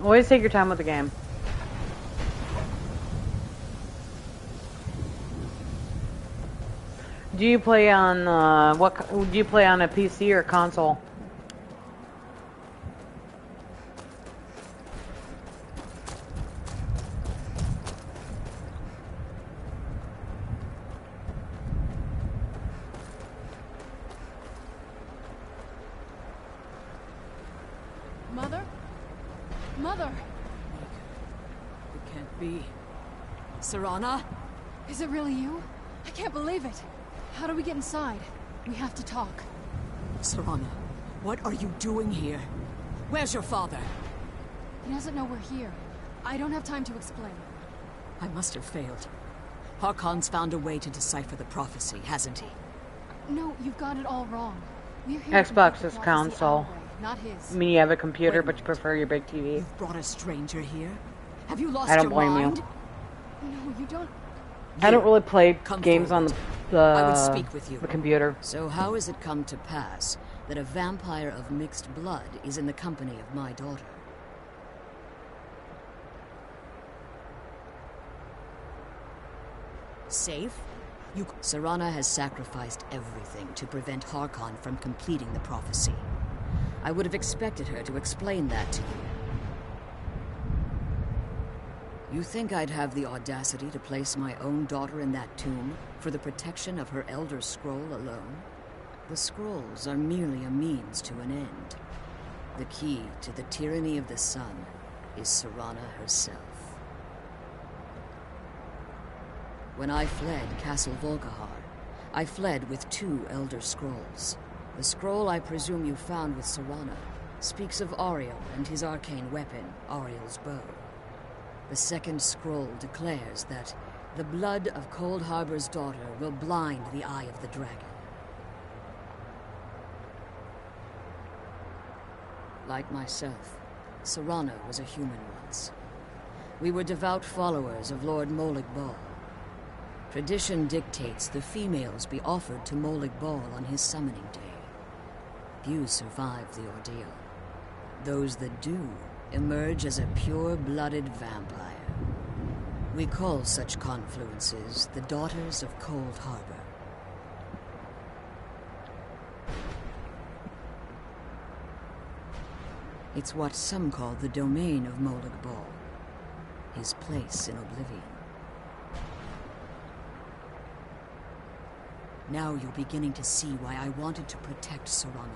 Always take your time with the game. Do you play on do you play on a PC or console? Mother? Mother! It can't be. Serana? Is it really you? I can't believe it. How do we get inside? We have to talk. Serana, what are you doing here? Where's your father? He doesn't know we're here. I don't have time to explain. I must have failed. Harkon's found a way to decipher the prophecy, hasn't he? No, you've got it all wrong. We're here to Xbox make is the prophecy console. our way, not his. I mean, you have a computer, Wait. but you prefer your big TV. You've brought a stranger here? Have you lost I don't your blame mind? you. No, you don't. I don't really play Come games on the I would speak with you. The computer. So how has it come to pass that a vampire of mixed blood is in the company of my daughter? Safe? Serana has sacrificed everything to prevent Harkon from completing the prophecy. I would have expected her to explain that to you. You think I'd have the audacity to place my own daughter in that tomb for the protection of her Elder Scroll alone? The scrolls are merely a means to an end. The key to the tyranny of the sun is Serana herself. When I fled Castle Volkihar, I fled with 2 Elder Scrolls. The scroll I presume you found with Serana speaks of Ariel and his arcane weapon, Ariel's bow. The second scroll declares that the blood of Cold Harbor's daughter will blind the eye of the dragon. Like myself, Serana was a human once. We were devout followers of Lord Molig Bal. Tradition dictates the females be offered to Molig Bal on his summoning day. Few survive the ordeal. Those that do emerge as a pure-blooded vampire. We call such confluences the Daughters of Cold Harbor. It's what some call the domain of Molig Bal, his place in oblivion. Now you're beginning to see why I wanted to protect Serana,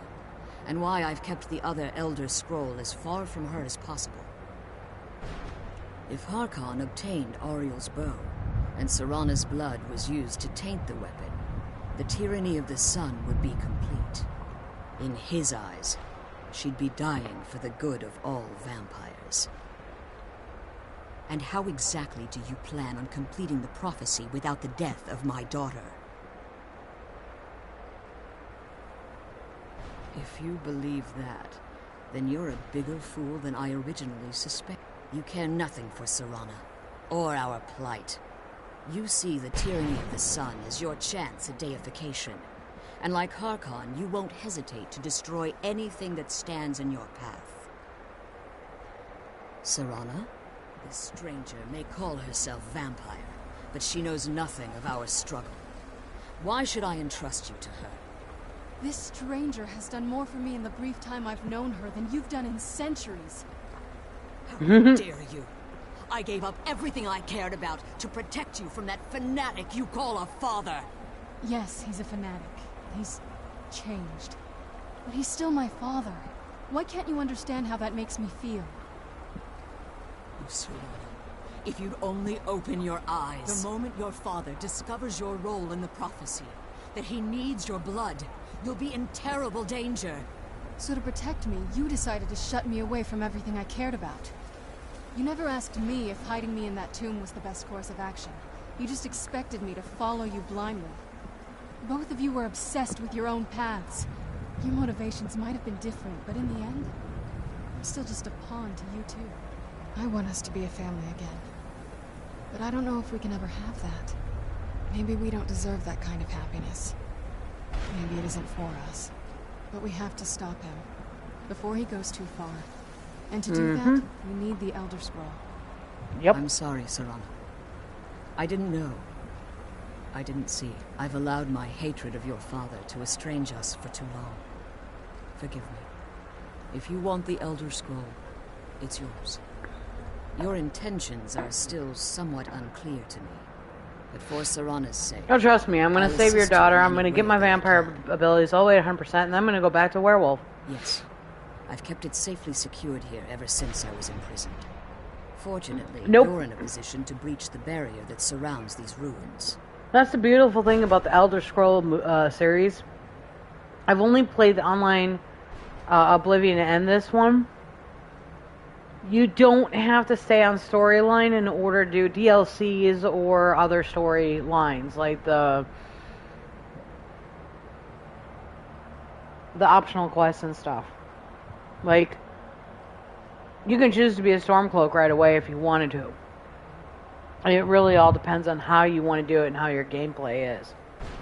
and why I've kept the other Elder Scroll as far from her as possible. If Harkon obtained Ariel's bow, and Serana's blood was used to taint the weapon, the tyranny of the sun would be complete. In his eyes, she'd be dying for the good of all vampires. And how exactly do you plan on completing the prophecy without the death of my daughter? If you believe that, then you're a bigger fool than I originally suspected. You care nothing for Serana, or our plight. You see the tyranny of the sun as your chance at deification. And like Harkon, you won't hesitate to destroy anything that stands in your path. Serana? This stranger may call herself vampire, but she knows nothing of our struggle. Why should I entrust you to her? This stranger has done more for me in the brief time I've known her than you've done in centuries. How dare you! I gave up everything I cared about to protect you from that fanatic you call a father! Yes, he's a fanatic. He's changed. But he's still my father. Why can't you understand how that makes me feel? Serana, if you'd only open your eyes. The moment your father discovers your role in the prophecy, that he needs your blood, you'll be in terrible danger. So to protect me, you decided to shut me away from everything I cared about. You never asked me if hiding me in that tomb was the best course of action. You just expected me to follow you blindly. Both of you were obsessed with your own paths. Your motivations might have been different, but in the end, I'm still just a pawn to you two. I want us to be a family again. But I don't know if we can ever have that. Maybe we don't deserve that kind of happiness. Maybe it isn't for us. But we have to stop him, before he goes too far. And to do that, we need the Elder Scroll. Yep. I'm sorry, Serana. I didn't know. I didn't see. I've allowed my hatred of your father to estrange us for too long. Forgive me. If you want the Elder Scroll, it's yours. Your intentions are still somewhat unclear to me. But for Serana's sake... Oh, trust me, I'm gonna save your daughter, I'm gonna get my vampire abilities all the way to 100%, and then I'm gonna go back to werewolf. Yes. I've kept it safely secured here ever since I was imprisoned. Fortunately, you're in a position to breach the barrier that surrounds these ruins. That's the beautiful thing about the Elder Scroll series. I've only played the online Oblivion and this one. You don't have to stay on storyline in order to do DLCs or other storylines, like the optional quests and stuff. Like, you can choose to be a Stormcloak right away if you wanted to. And it really all depends on how you want to do it and how your gameplay is.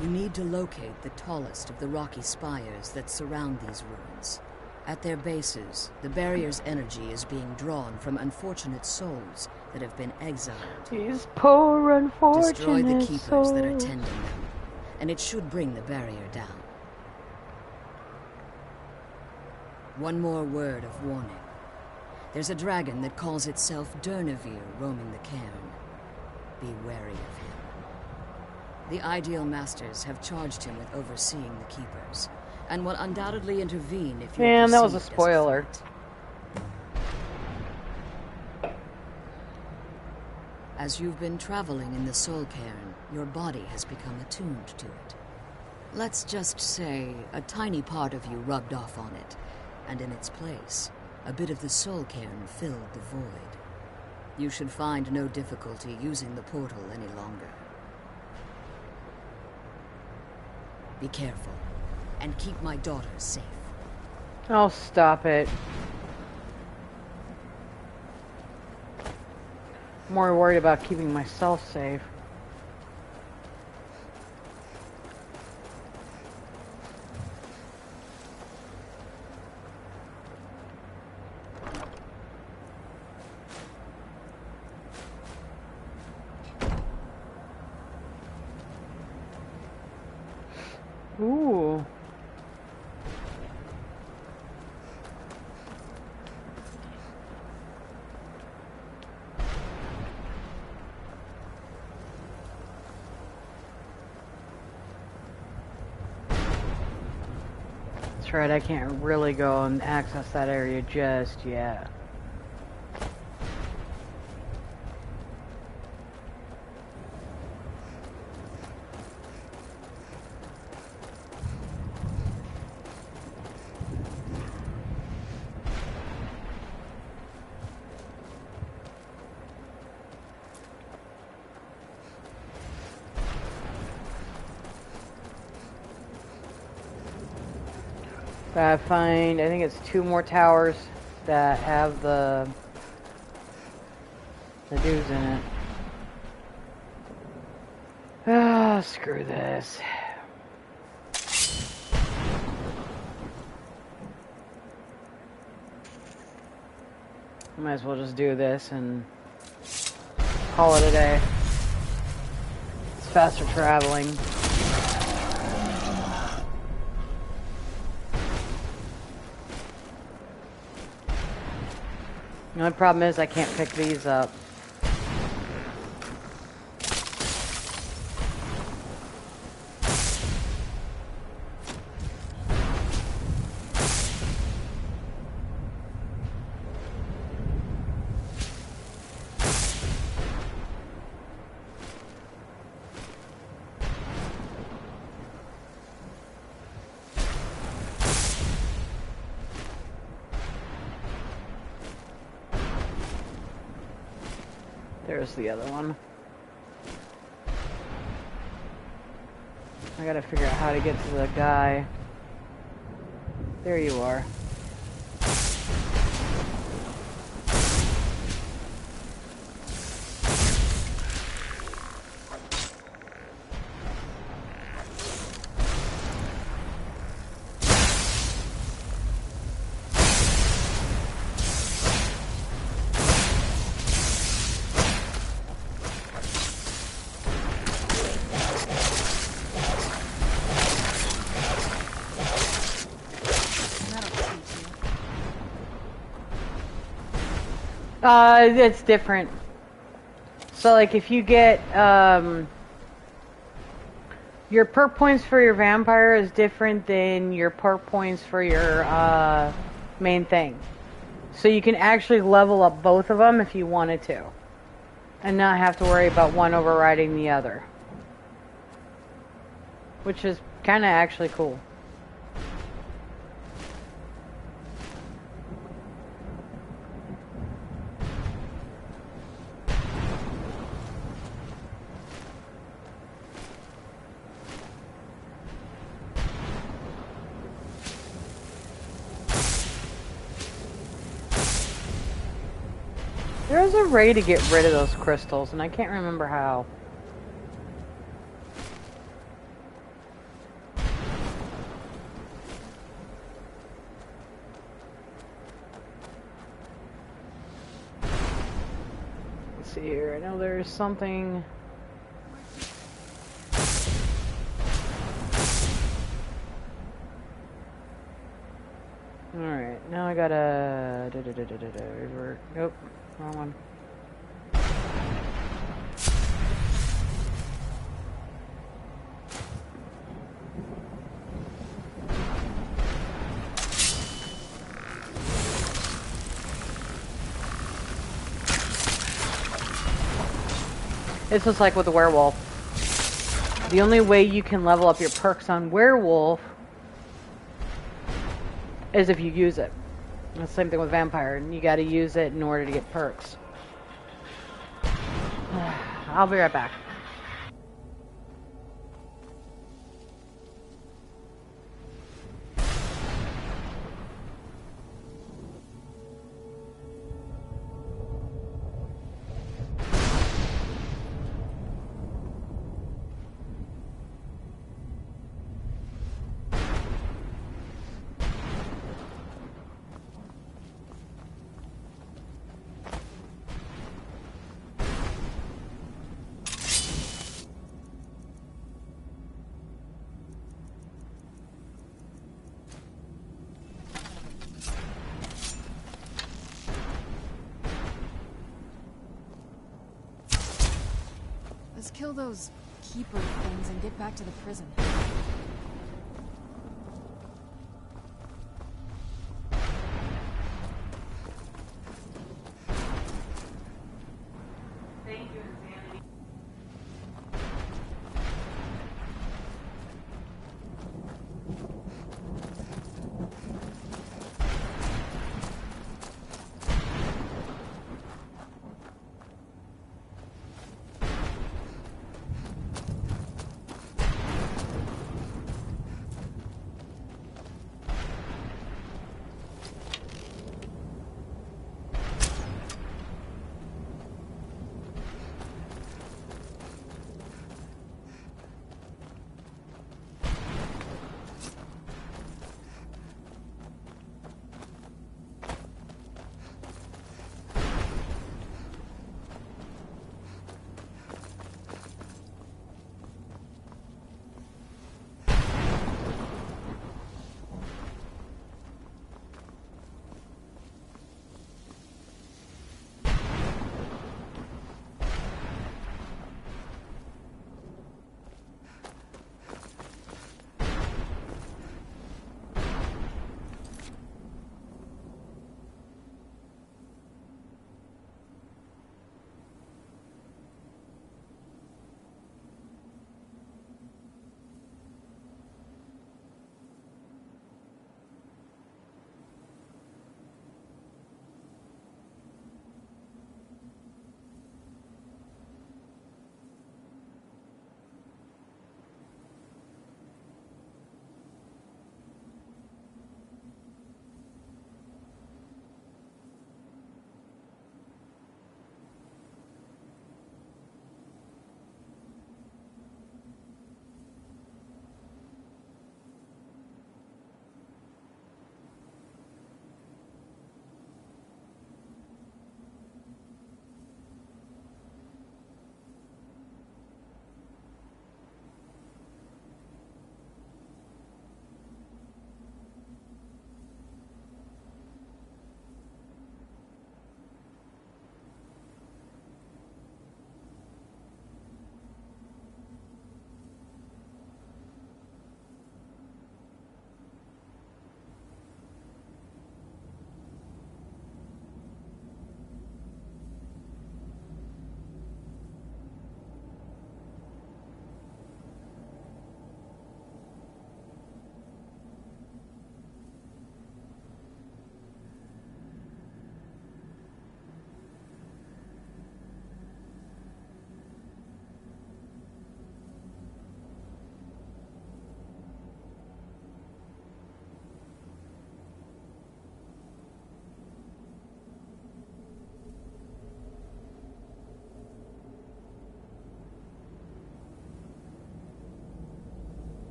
You need to locate the tallest of the rocky spires that surround these ruins. At their bases, the barrier's energy is being drawn from unfortunate souls that have been exiled. These poor unfortunate Destroy the keepers that are souls. tending them, and it should bring the barrier down. One more word of warning. There's a dragon that calls itself Durnevere roaming the cairn. Be wary of him. The Ideal Masters have charged him with overseeing the keepers, and will undoubtedly intervene if you're Man, that was a perceived as spoiler. threat. As you've been traveling in the Soul Cairn, your body has become attuned to it. Let's just say a tiny part of you rubbed off on it, and in its place, a bit of the Soul Cairn filled the void. You should find no difficulty using the portal any longer. Be careful, and keep my daughters safe. Oh, stop it. I'm more worried about keeping myself safe. Ooh. That's right, I can't really go and access that area just yet. I find, I think it's 2 more towers that have the dudes in it. Ah, screw this. Might as well just do this and call it a day. It's faster traveling. The only problem is I can't pick these up. There's the other one. I gotta figure out how to get to the guy. There you are. It's different. So, like, if you get, your perk points for your vampire is different than your perk points for your, main thing. So you can actually level up both of them if you wanted to. And not have to worry about one overriding the other. Which is kind of actually cool. There's a way to get rid of those crystals, and I can't remember how. see here. I know there's something. Alright, now I gotta... Nope, wrong one. It's just like with the werewolf. The only way you can level up your perks on werewolf is if you use it. The same thing with vampire. You gotta use it in order to get perks. I'll be right back. Let's kill those keeper things and get back to the prison.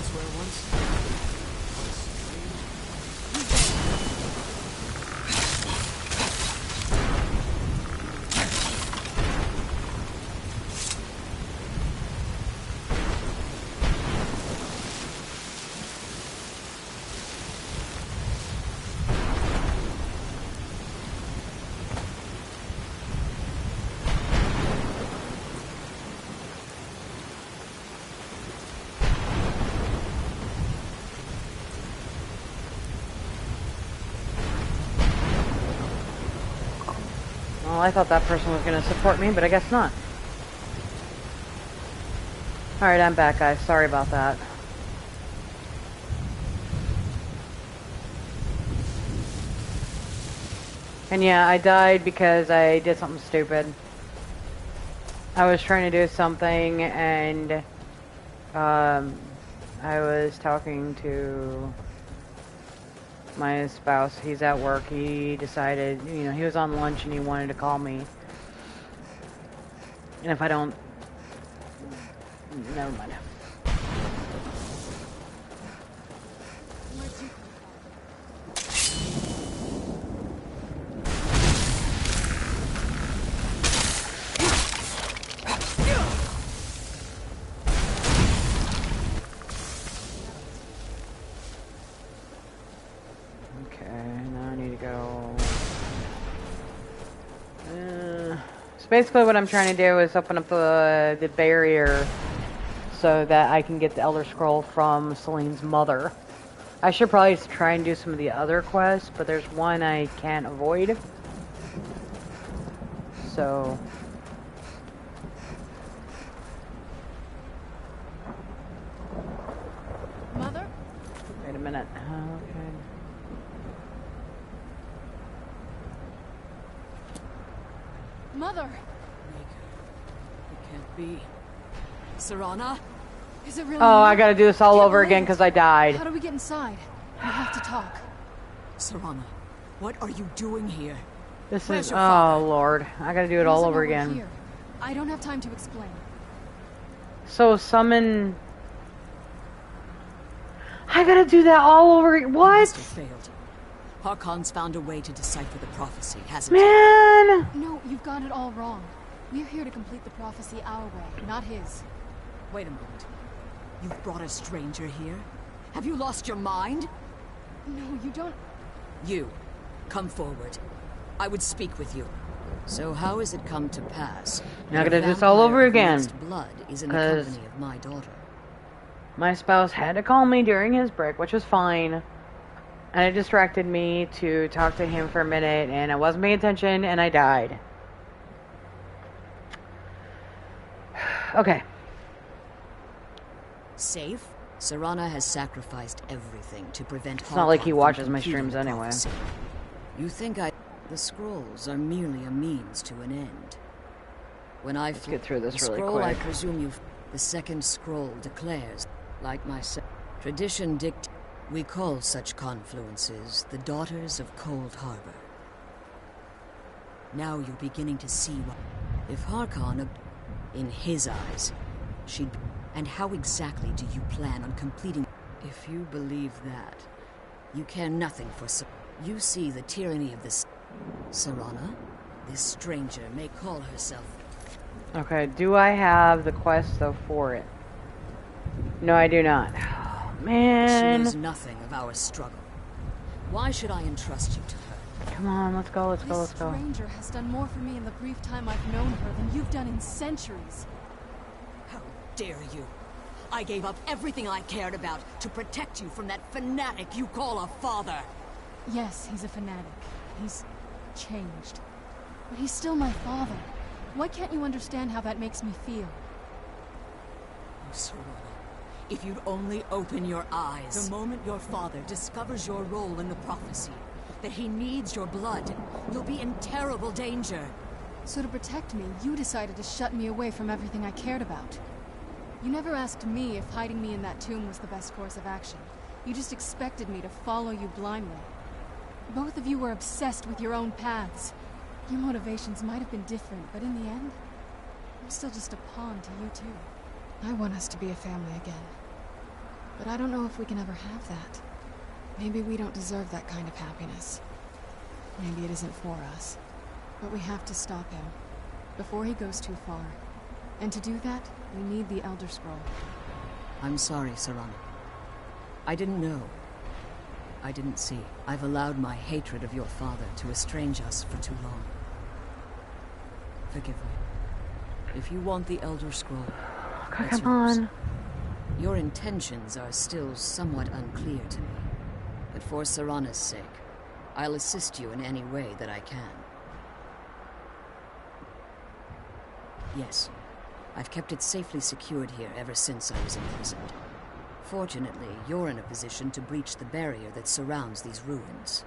elsewhere once? What strange... Well, I thought that person was going to support me, but I guess not. Alright, I'm back, guys. Sorry about that. And yeah, I died because I did something stupid. I was trying to do something, and I was talking to my spouse. He's at work. He decided, you know, he was on lunch and he wanted to call me. And if I don't... Never mind. Basically what I'm trying to do is open up the barrier so that I can get the Elder Scroll from Celine's mother. I should probably try and do some of the other quests, but there's one I can't avoid. So... Mother? Wait a minute. Okay. Mother! It can't be. Serana? Is it really? Oh, I gotta do this all over again because I died. How do we get inside? We have to talk. Serana, what are you doing here? This Where's is... your father? Oh, Lord. I gotta do it all over again. Here. I don't have time to explain. So, summon... I gotta do that all over again. What? Must have failed. Harkon's found a way to decipher the prophecy, hasn't he? Man! No, you've got it all wrong. We're here to complete the prophecy our way, not his. Wait a moment. You've brought a stranger here? Have you lost your mind? No, you don't... You, come forward. I would speak with you. So how has it come to pass? Now I gotta do this all over again. Blood is in the company of my daughter. My spouse had to call me during his break, which was fine. And it distracted me to talk to him for a minute, and I wasn't paying attention, and I died. Okay. Safe? Serana has sacrificed everything to prevent... It's not like he watches my streams anyway. You think The scrolls are merely a means to an end. When I Let's get through this the really scroll quick. I presume you've... The second scroll declares, like myself, tradition we call such confluences the Daughters of Cold Harbor. Now you're beginning to see what... If Harkon, in his eyes, she'd... And how exactly do you plan on completing... If you believe that, you care nothing for... You see the tyranny of this... Serana? This stranger may call herself... Okay, do I have the quest though for it? No, I do not. She Man. knows nothing of our struggle. Why should I entrust you to her? Come on, let's go, let's go, This let's go. stranger has done more for me in the brief time I've known her than you've done in centuries. How dare you? I gave up everything I cared about to protect you from that fanatic you call a father. Yes, he's a fanatic. He's changed. But he's still my father. Why can't you understand how that makes me feel? Oh, Serana, if you'd only open your eyes. The moment your father discovers your role in the prophecy, that he needs your blood, you'll be in terrible danger. So to protect me, you decided to shut me away from everything I cared about. You never asked me if hiding me in that tomb was the best course of action. You just expected me to follow you blindly. Both of you were obsessed with your own paths. Your motivations might have been different, but in the end, I'm still just a pawn to you two. I want us to be a family again. But I don't know if we can ever have that. Maybe we don't deserve that kind of happiness. Maybe it isn't for us. But we have to stop him, before he goes too far. And to do that, we need the Elder Scroll. I'm sorry, Serana. I didn't know. I didn't see. I've allowed my hatred of your father to estrange us for too long. Forgive me. If you want the Elder Scroll, that's Come yours. on. Your intentions are still somewhat unclear to me. But for Serana's sake, I'll assist you in any way that I can. Yes, I've kept it safely secured here ever since I was imprisoned. Fortunately, you're in a position to breach the barrier that surrounds these ruins.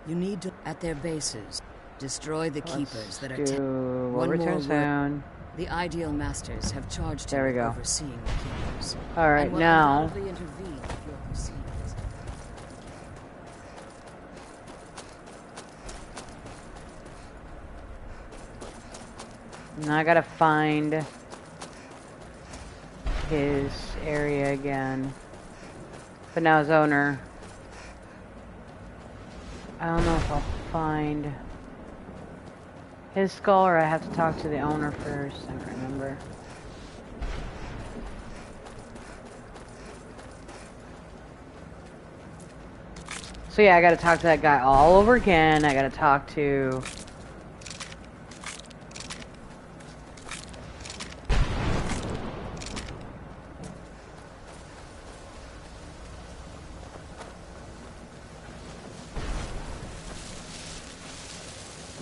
You need to, at their bases, destroy the keepers that are... We'll return soon. The Ideal Masters have charged him with overseeing the keepers. Alright, and will now... undoubtedly intervene if you're perceived. Now I gotta find his area again. But now his owner. I don't know if I'll find his skull or I have to talk to the owner first. I don't remember. So yeah, I gotta talk to that guy all over again. I gotta talk to...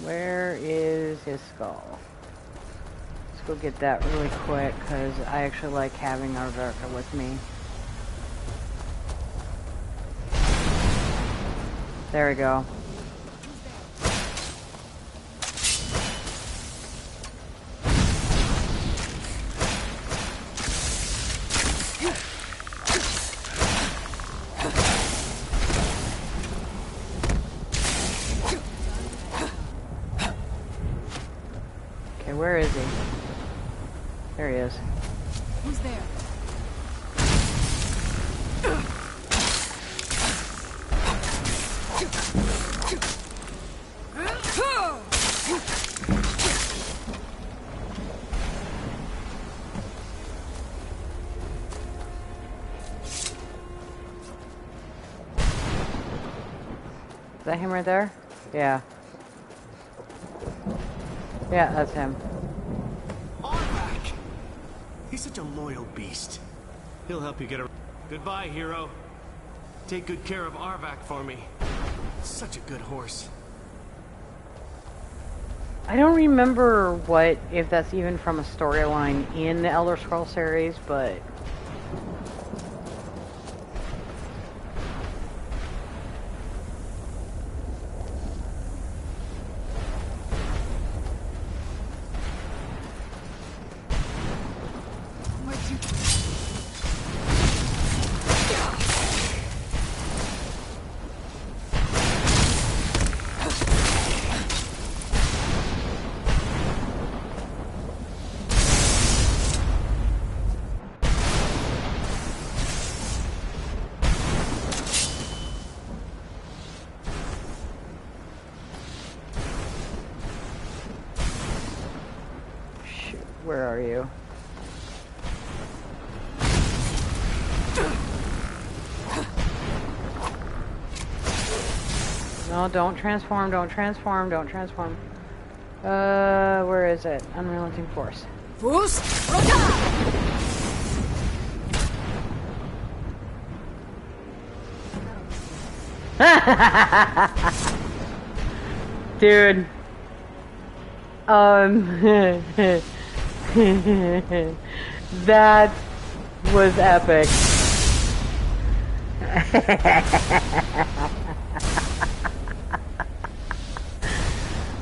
Where is his skull? Let's go get that really quick, because I actually like having Arverka with me. There we go. Okay, where is he? There he is. Who's there? Is that him right there? Yeah. Yeah, that's him. Arvak! He's such a loyal beast. He'll help you get a... Goodbye, hero. Take good care of Arvak for me. Such a good horse. I don't remember if that's even from a storyline in the Elder Scrolls series, but... Where are you? No, don't transform, don't transform, don't transform. Where is it? Unrelenting Force. Dude. That was epic.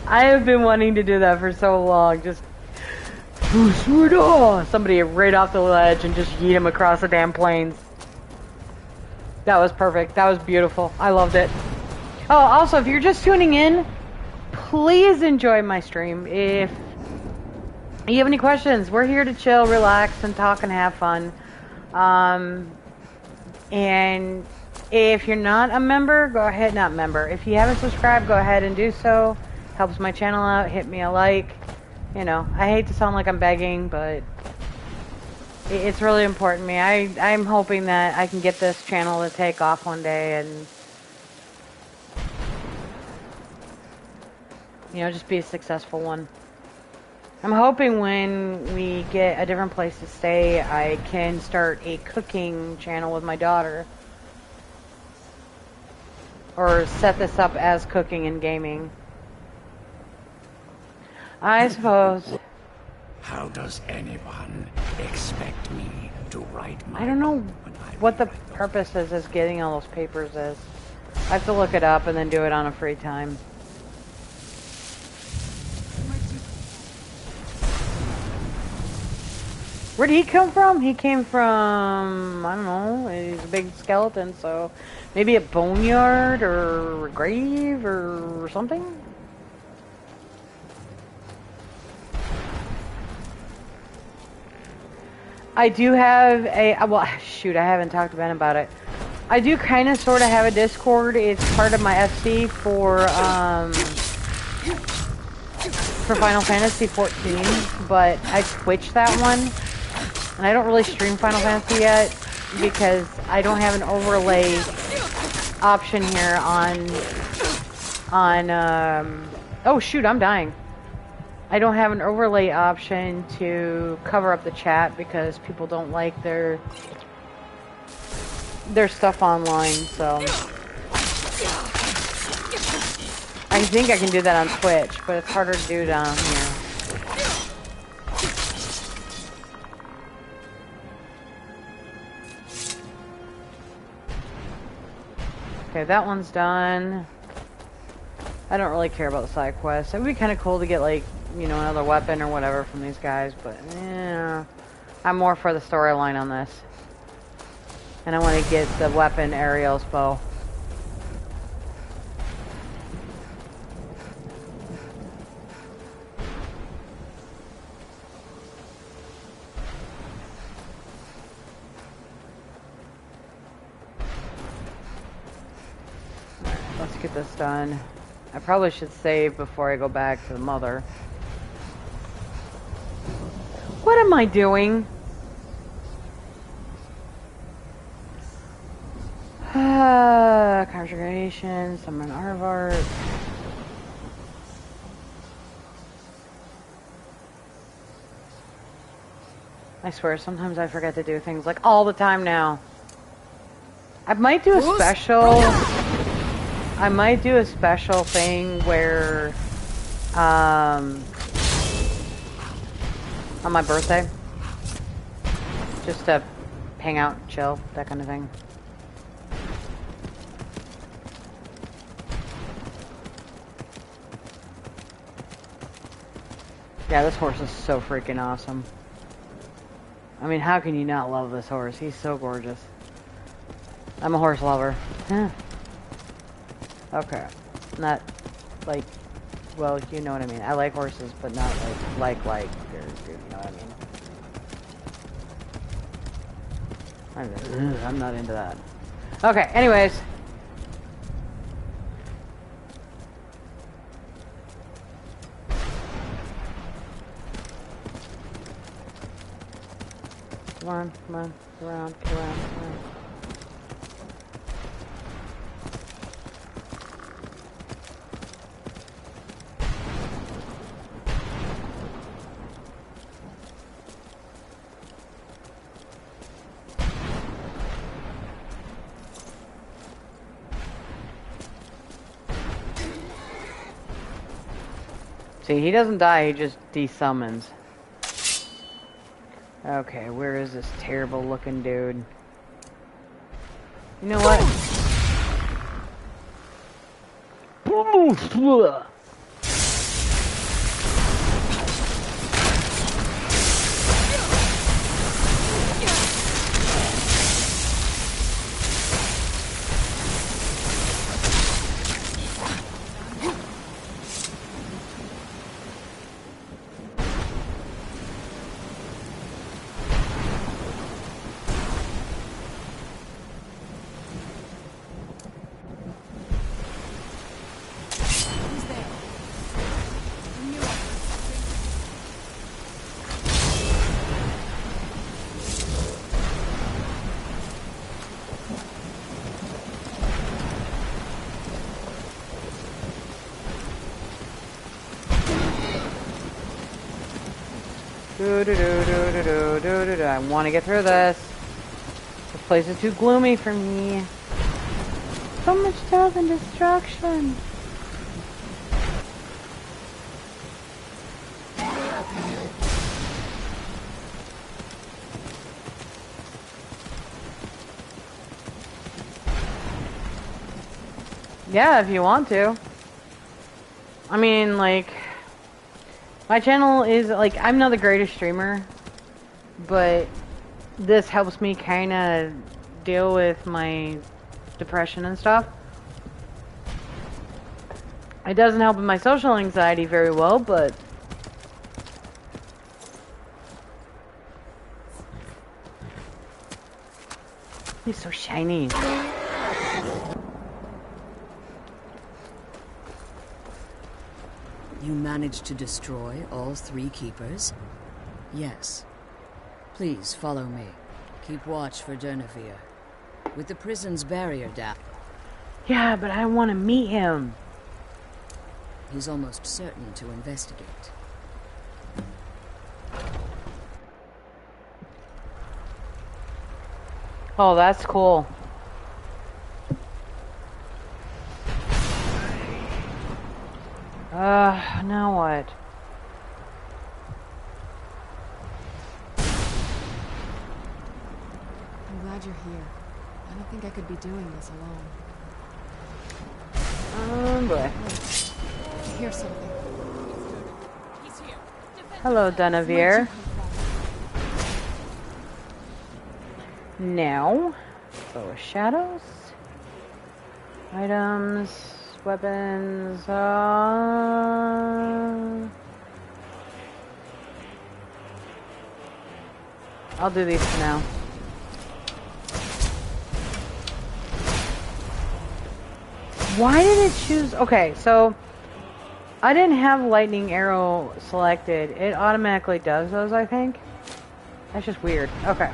I have been wanting to do that for so long. Just somebody right off the ledge and just yeet him across the damn plains. That was perfect. That was beautiful. I loved it. Oh, also, if you're just tuning in, please enjoy my stream. If you have any questions, we're here to chill, relax, and talk and have fun. And if you're not a member, go ahead, not member. If you haven't subscribed, go ahead and do so. Helps my channel out. Hit me a like. You know, I hate to sound like I'm begging, but it's really important to me. I'm hoping that I can get this channel to take off one day and, you know, just be a successful one. I'm hoping when we get a different place to stay, I can start a cooking channel with my daughter. Or set this up as cooking and gaming. I suppose. How does anyone expect me to write my I don't know when I what the rewrite them? purpose is getting all those papers is. I have to look it up and then do it on a free time. Where did he come from? He came from, I don't know, he's a big skeleton, so maybe a boneyard or a grave or something? I do have a, well, shoot, I haven't talked to Ben about it. I do kind of sort of have a Discord. It's part of my FC for Final Fantasy 14, but I switched that one. And I don't really stream Final Fantasy yet because I don't have an overlay option here on oh shoot, I'm dying. I don't have an overlay option to cover up the chat because people don't like their stuff online, so I think I can do that on Twitch, but it's harder to do down here. Okay, that one's done. I don't really care about the side quests. It would be kind of cool to get, like, you know, another weapon or whatever from these guys, but, yeah. I'm more for the storyline on this. And I want to get the weapon Ariel's bow. Let's get this done. I probably should save before I go back to the mother. What am I doing? Conjugation, summon Arvart. I swear, sometimes I forget to do things like all the time now. I might do a special... I might do a special thing where, on my birthday, just to hang out, chill, that kind of thing. Yeah, this horse is so freaking awesome. I mean, how can you not love this horse? He's so gorgeous. I'm a horse lover. Okay. Not, like, well, you know what I mean. I like horses, but not, like, you know what I mean. I'm not into that. Okay, anyways. Come on, come on, get around, get around, get around. See, he doesn't die, he just desummons. Okay, where is this terrible looking dude? You know what? I want to get through this. This place is too gloomy for me. So much death and destruction. Yeah, if you want to. I mean, like, my channel is, like, I'm not the greatest streamer, but this helps me kind of deal with my depression and stuff. It doesn't help with my social anxiety very well, but he's so shiny. You managed to destroy all 3 keepers? Yes. Please follow me. Keep watch for Durnevere. With the prison's barrier down. Yeah, but I want to meet him. He's almost certain to investigate. Oh, that's cool. Now what? I'm glad you're here. I don't think I could be doing this alone. Boy. I hear something. Hello, Durnevere. Now, so shadows, items, weapons. I'll do these for now. Why did it choose? Okay, so I didn't have lightning arrow selected. It automatically does those, I think. That's just weird. Okay.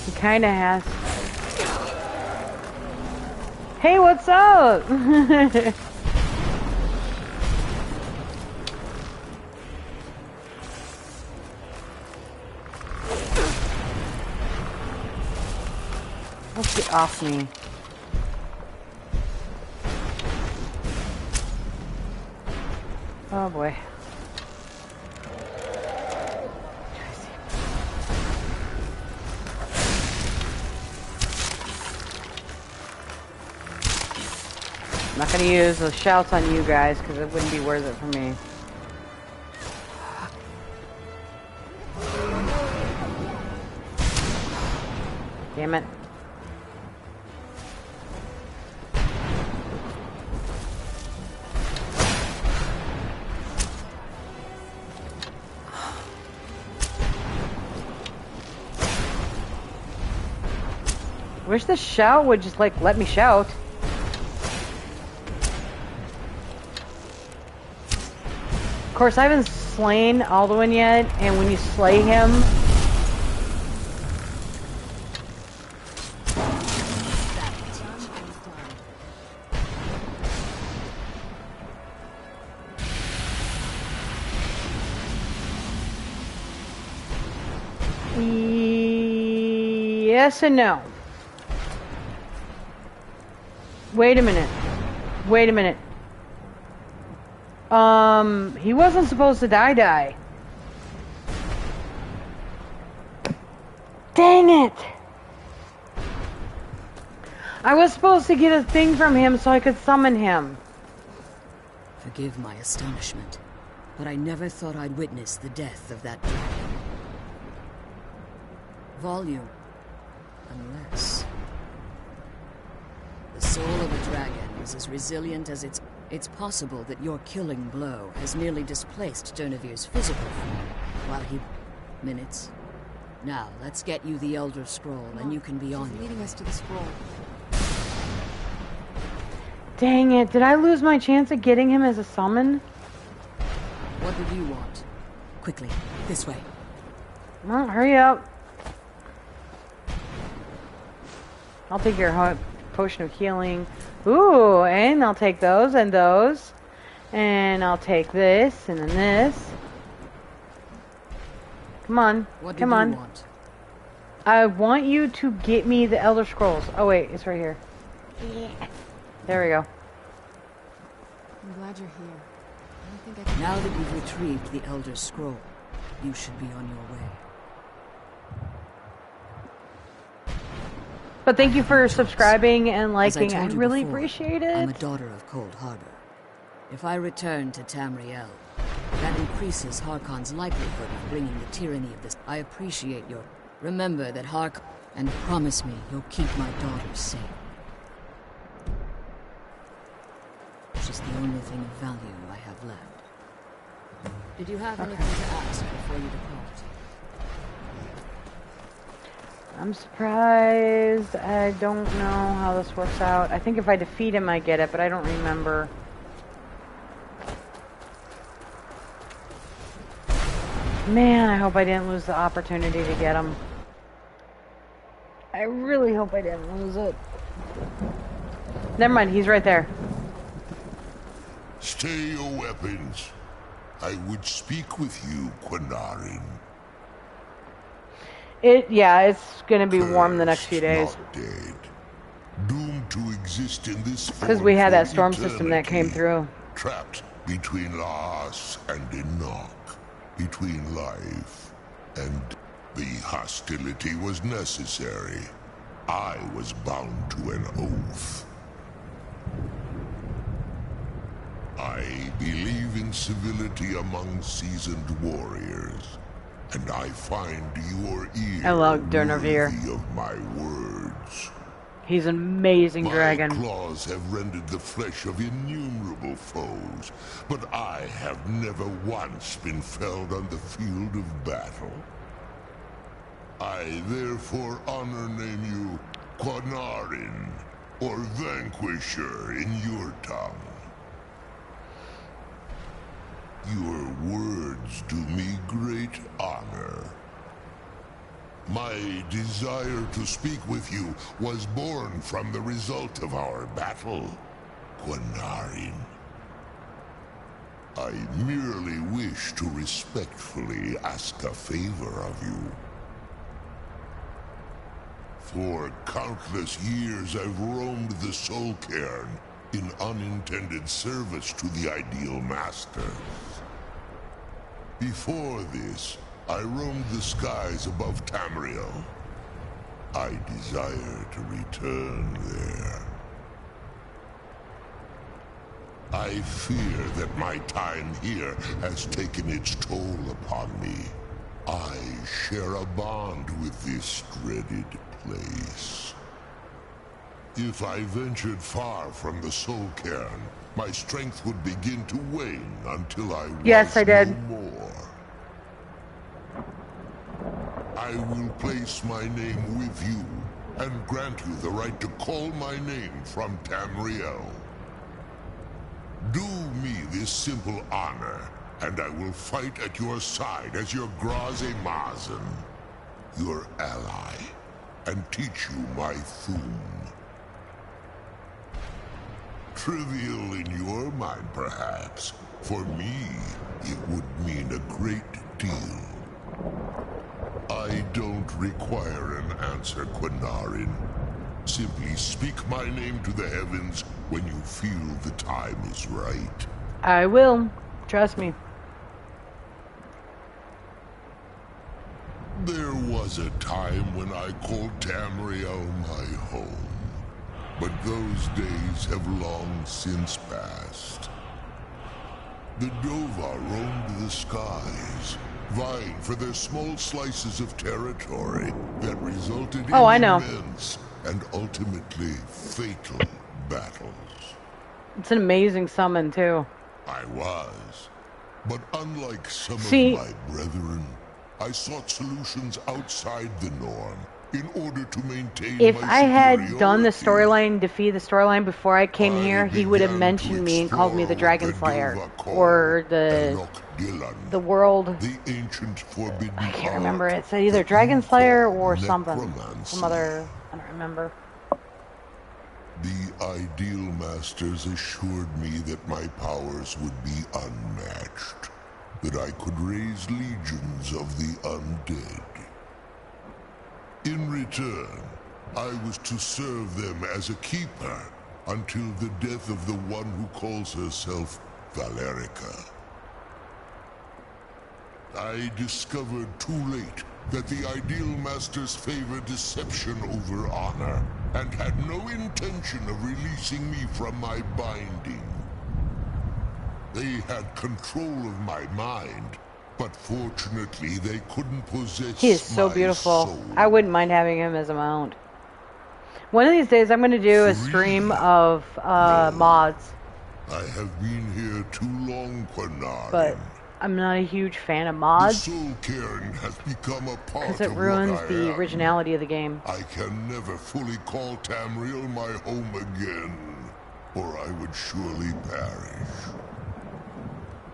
He kind of has. Hey, what's up? Let's get off me. Oh boy. I'm not gonna use those shouts on you guys because it wouldn't be worth it for me. Damn it. Wish the shout would just like let me shout. Of course, I haven't slain Alduin yet, and when you slay him, yes and no. Wait a minute. Wait a minute. He wasn't supposed to die. Dang it! I was supposed to get a thing from him so I could summon him. Forgive my astonishment, but I never thought I'd witness the death of that dragon. Volume. Unless... the soul of a dragon is as resilient as its... It's possible that your killing blow has nearly displaced Durnevere's physical form, while he... Minutes. Now, let's get you the Elder Scroll, and you can be on She's leading us to the scroll. Dang it, did I lose my chance of getting him as a summon? What do you want? Quickly, this way. Well, hurry up. I'll take your potion of healing. Ooh, and I'll take those and those. And I'll take this, and then this. Come on. What Come do you on. want? I want you to get me the Elder Scrolls. Oh, wait. It's right here. Yeah. There we go. I'm glad you're here. I don't think I can... Now that you've retrieved the Elder Scroll, you should be on your way. But thank you for subscribing and As liking. I told you really before, appreciate it. I'm a daughter of Cold Harbor. If I return to Tamriel, that increases Harkon's likelihood of bringing the tyranny of this. I appreciate your... Remember that Harkon... And promise me you'll keep my daughter safe. She's the only thing of value I have left. Did you have anything to ask before you depart? I'm surprised. I don't know how this works out. I think if I defeat him, I get it, but I don't remember. Man, I hope I didn't lose the opportunity to get him. I really hope I didn't lose it. Never mind, he's right there. Stay your weapons. I would speak with you, Quinarin. Yeah, it's gonna be warm the next few days. Not dead. Doomed to exist in this Because we had that storm eternity, system that came through. Trapped between Laas and Enoch. Between life and... The hostility was necessary. I was bound to an oath. I believe in civility among seasoned warriors, and I find your ear Hello, Durnovir. worthy of my words. He's an amazing My dragon. claws have rended the flesh of innumerable foes, but I have never once been felled on the field of battle. I therefore name you Quinarin, or Vanquisher in your tongue. Your words do me great honor. My desire to speak with you was born from the result of our battle, Quinarin. I merely wish to respectfully ask a favor of you. For countless years I've roamed the Soul Cairn in unintended service to the Ideal Masters. Before this, I roamed the skies above Tamriel. I desire to return there. I fear that my time here has taken its toll upon me. I share a bond with this dreaded place. If I ventured far from the Soul Cairn, my strength would begin to wane until I was no more. I will place my name with you, and grant you the right to call my name from Tamriel. Do me this simple honor, and I will fight at your side as your Graze Mazen, your ally, and teach you my Thum. Trivial in your mind, perhaps. For me, it would mean a great deal. I don't require an answer, Quinarin. Simply speak my name to the heavens when you feel the time is right. I will. Trust me. There was a time when I called Tamriel my home. But those days have long since passed. The Dova roamed the skies, vying for their small slices of territory that resulted in immense and ultimately fatal battles. It's an amazing summon, too. I was. But unlike some of my brethren, I sought solutions outside the norm in order to maintain If my I had superiority. done the storyline, defeated the storyline before I came here, he would have mentioned me and called me the Dragon Slayer. Or the world... The ancient forbidden I can't remember. It said either Dragon Slayer or something. Some other... I don't remember. The Ideal Masters assured me that my powers would be unmatched, that I could raise legions of the undead. In return, I was to serve them as a keeper until the death of the one who calls herself Valerica. I discovered too late that the Ideal Masters favor deception over honor, and had no intention of releasing me from my binding. They had control of my mind, but fortunately they couldn't possess He is so my beautiful. soul. I wouldn't mind having him as a mount. One of these days I'm going to do a stream of mods. I have been here too long, Quanarian. But I'm not a huge fan of The mods soul cairn has become a part because it of ruins what I the am. originality of the game. I can never fully call Tamriel my home again, or I would surely perish.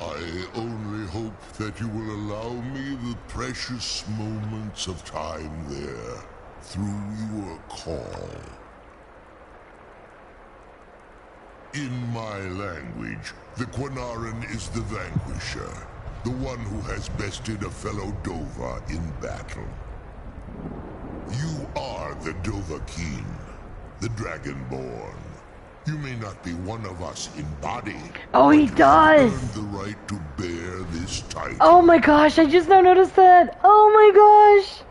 I only hope that you will allow me the precious moments of time there, through your call. In my language, the Quanaran is the vanquisher, the one who has bested a fellow Dova in battle. You are the Dovahkiin, the Dragonborn. You may not be one of us in body. Oh, he but you does! have earned the right to bear this title. Oh my gosh, I just now noticed that. Oh my gosh.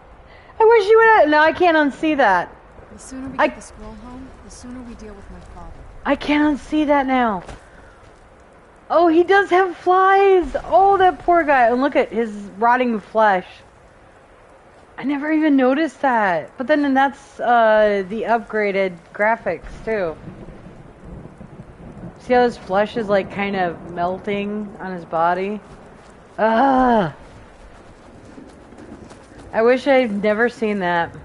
I wish you would have... No, I can't unsee that. The sooner we get the scroll home, the sooner we deal with my father. I can't unsee that now. Oh, he does have flies. Oh, that poor guy. And look at his rotting flesh. I never even noticed that. But then that's the upgraded graphics too. See how his flesh is like kind of melting on his body? Ugh. I wish I'd never seen that.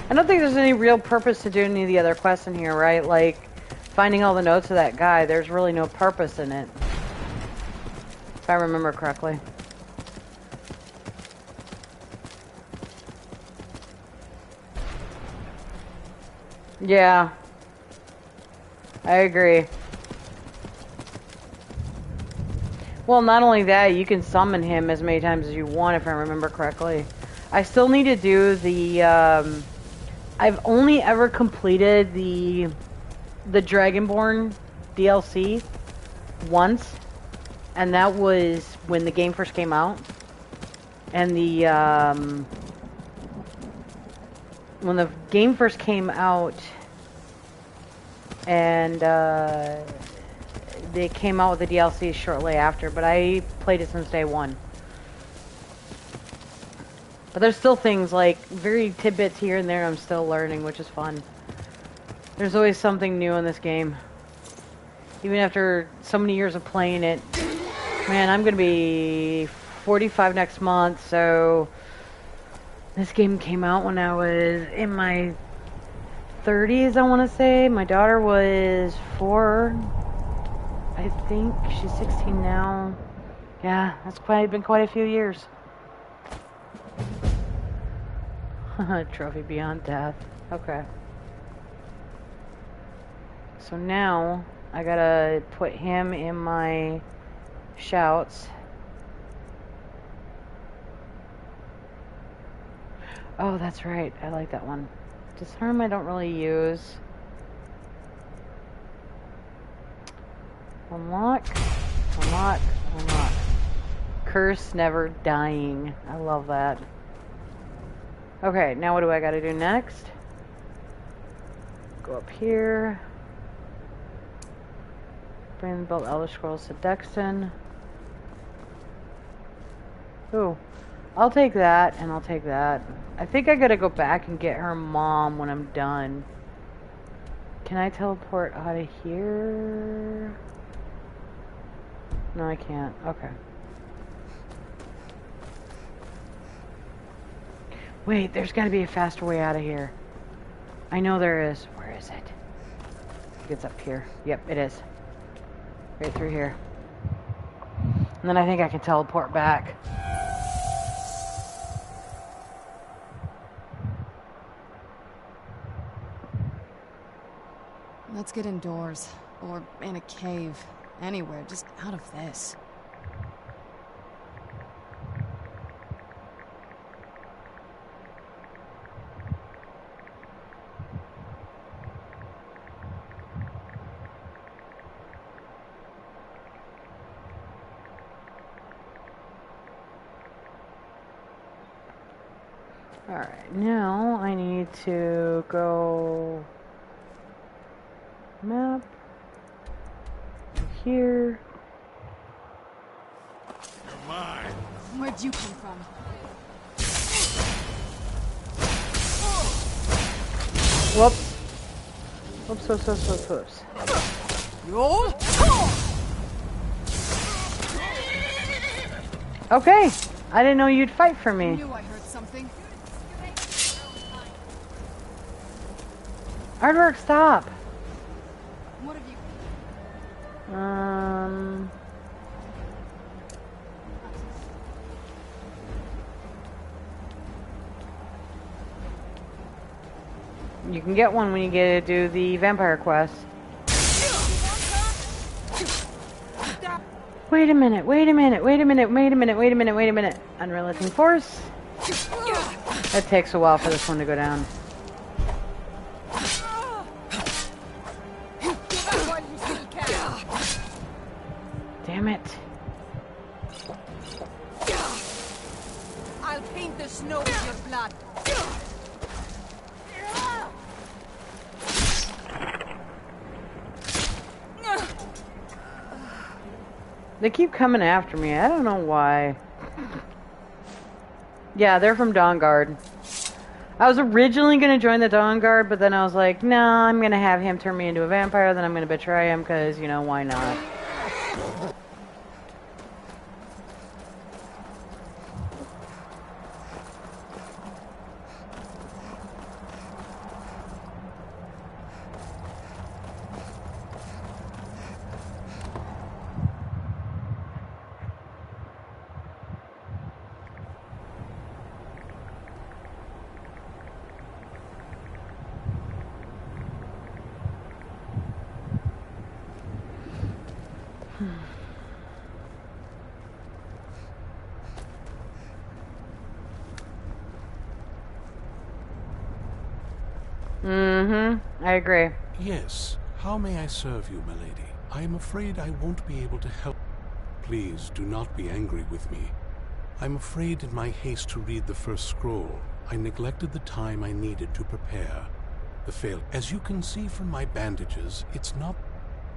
I don't think there's any real purpose to doing any of the other quests in here, right? Like, finding all the notes of that guy, there's really no purpose in it. If I remember correctly. Yeah. I agree. Well, not only that, you can summon him as many times as you want, if I remember correctly. I still need to do the, I've only ever completed the Dragonborn DLC once, and that was when the game first came out. And when the game first came out, and they came out with the DLC shortly after, but I played it since day one. But there's still things like very tidbits here and there I'm still learning, which is fun. There's always something new in this game. Even after so many years of playing it. Man, I'm gonna be 45 next month, so this game came out when I was in my 30s, I want to say. My daughter was 4. I think she's 16 now. Yeah, that's been quite a few years. Trophy beyond death. Okay. So now I gotta put him in my shouts. Oh, that's right. I like that one. Disarm I don't really use. Unlock. Unlock. Unlock. Curse never dying. I love that. Okay, now what do I gotta do next? Go up here. Bring the Belt Elder Scrolls to Dexton. Ooh. I'll take that, and I'll take that. I think I gotta go back and get her mom when I'm done. Can I teleport out of here? No, I can't. Okay. Wait, there's gotta be a faster way out of here. I know there is. Where is it? It's up here. Yep, it is. Right through here. And then I think I can teleport back. Let's get indoors. Or in a cave. Anywhere, just out of this. Alright, now I need to go map here. You're mine. Where'd you come from? Whoops. Whoops. Okay, I didn't know you'd fight for I me. knew I heard something. Aardvark, stop. What have you... You can get one when you get to do the vampire quest. Wait a minute. Unrelenting force. That takes a while for this one to go down. Damn it. I'll paint the snow with your blood. They keep coming after me. I don't know why. Yeah, they're from Dawnguard. I was originally going to join the Dawnguard, but then I was like, no, I'm going to have him turn me into a vampire, then I'm going to betray him, because, you know, why not? I agree. Yes. How may I serve you, milady? I am afraid I won't be able to help. Please do not be angry with me. I'm afraid in my haste to read the first scroll, I neglected the time I needed to prepare. The fail. As you can see from my bandages, it's not...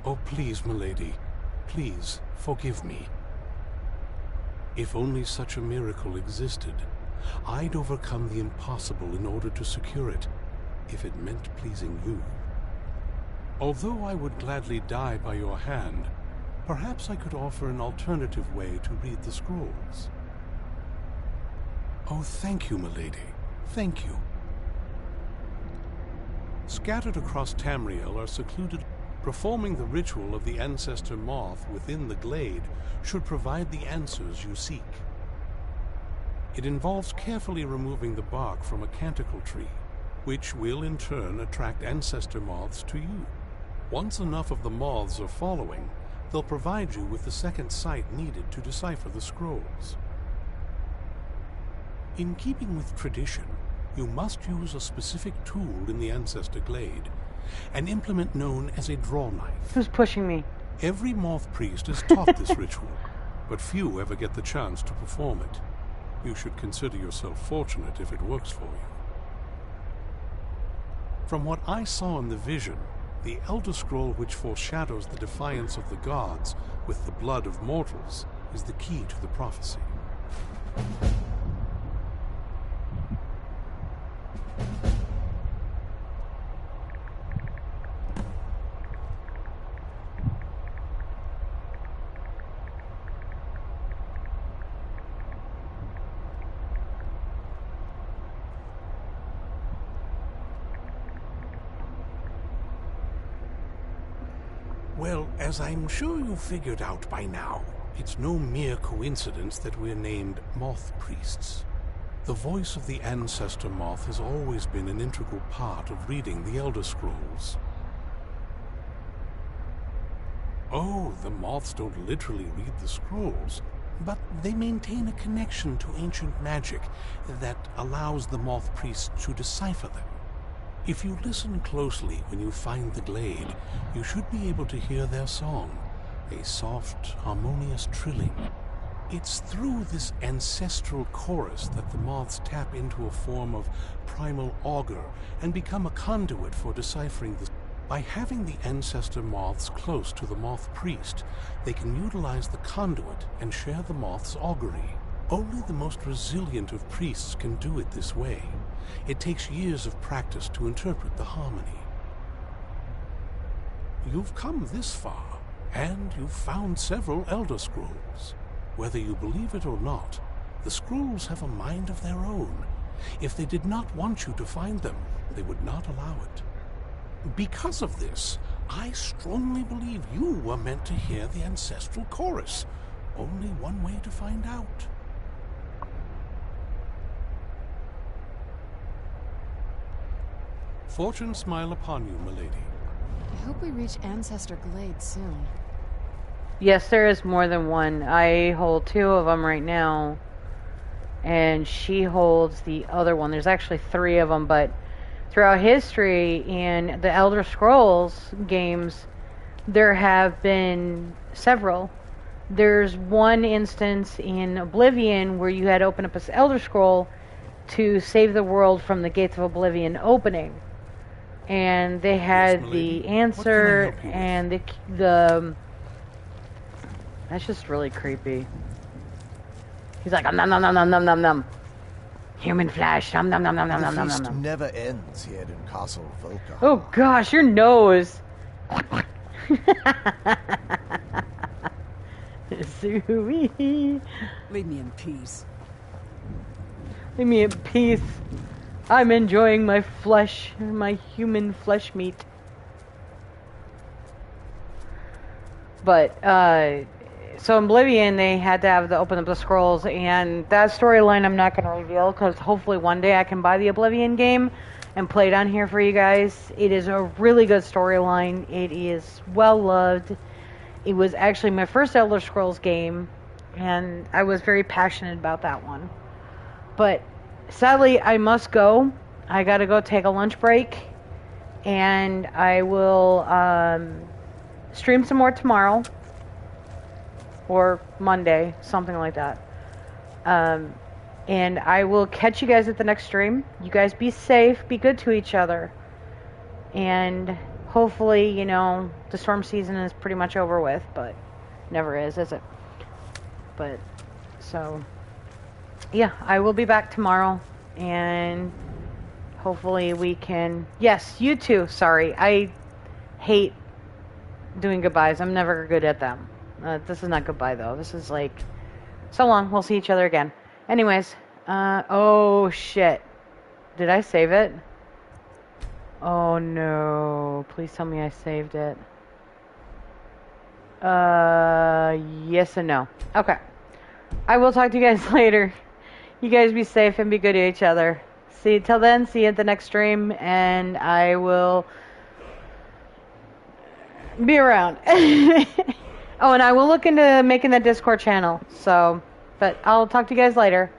Oh, please, milady. Please, forgive me. If only such a miracle existed, I'd overcome the impossible in order to secure it, if it meant pleasing you. Although I would gladly die by your hand, perhaps I could offer an alternative way to read the scrolls. Oh, thank you, milady. Thank you. Scattered across Tamriel are secluded. Performing the ritual of the ancestor moth within the glade should provide the answers you seek. It involves carefully removing the bark from a canticle tree, which will in turn attract ancestor moths to you. Once enough of the moths are following, they'll provide you with the second sight needed to decipher the scrolls. In keeping with tradition, you must use a specific tool in the ancestor glade, an implement known as a draw knife. Who's pushing me? Every moth priest is taught this ritual, but few ever get the chance to perform it. You should consider yourself fortunate if it works for you. From what I saw in the vision, the Elder Scroll which foreshadows the defiance of the gods with the blood of mortals is the key to the prophecy. Well, as I'm sure you figured out by now, it's no mere coincidence that we're named Moth Priests. The voice of the Ancestor Moth has always been an integral part of reading the Elder Scrolls. Oh, the moths don't literally read the scrolls, but they maintain a connection to ancient magic that allows the Moth Priests to decipher them. If you listen closely when you find the glade, you should be able to hear their song, a soft, harmonious trilling. It's through this ancestral chorus that the moths tap into a form of primal augur and become a conduit for deciphering the... By having the ancestor moths close to the moth priest, they can utilize the conduit and share the moth's augury. Only the most resilient of priests can do it this way. It takes years of practice to interpret the harmony. You've come this far, and you've found several Elder Scrolls. Whether you believe it or not, the scrolls have a mind of their own. If they did not want you to find them, they would not allow it. Because of this, I strongly believe you were meant to hear the ancestral chorus. Only one way to find out. Fortune smile upon you, milady. I hope we reach Ancestor Glade soon. Yes, there is more than one. I hold 2 of them right now. And she holds the other one. There's actually 3 of them, but throughout history in the Elder Scrolls games, there have been several. There's one instance in Oblivion where you had to open up this Elder Scroll to save the world from the Gates of Oblivion opening. And they had the answer and the that's just really creepy. He's like, nom nom nom nom nom nom nom. Human flesh, nom nom nom nom nom nom nom The feast nom. never ends here in Castle Volca. Oh gosh, your nose. Leave me in peace. Leave me in peace. I'm enjoying my flesh, my human flesh meat. But, so in Oblivion, they had to have to open up the scrolls, and that storyline I'm not going to reveal, because hopefully one day I can buy the Oblivion game and play it on here for you guys. It is a really good storyline. It is well loved. It was actually my first Elder Scrolls game, and I was very passionate about that one. But sadly, I must go. I gotta go take a lunch break, and I will stream some more tomorrow or Monday, something like that. And I will catch you guys at the next stream. You guys be safe, be good to each other, and hopefully, you know, the storm season is pretty much over with, but never is it? But so yeah, I will be back tomorrow, and hopefully we can... Yes, you too. Sorry. I hate doing goodbyes. I'm never good at them. This is not goodbye, though. This is like, so long. We'll see each other again. Anyways, oh, shit. Did I save it? Oh, no. Please tell me I saved it. Yes and no. Okay. I will talk to you guys later. You guys be safe and be good to each other. See, till then, see you at the next stream, and I will be around. Oh, and I will look into making that Discord channel. So, but I'll talk to you guys later.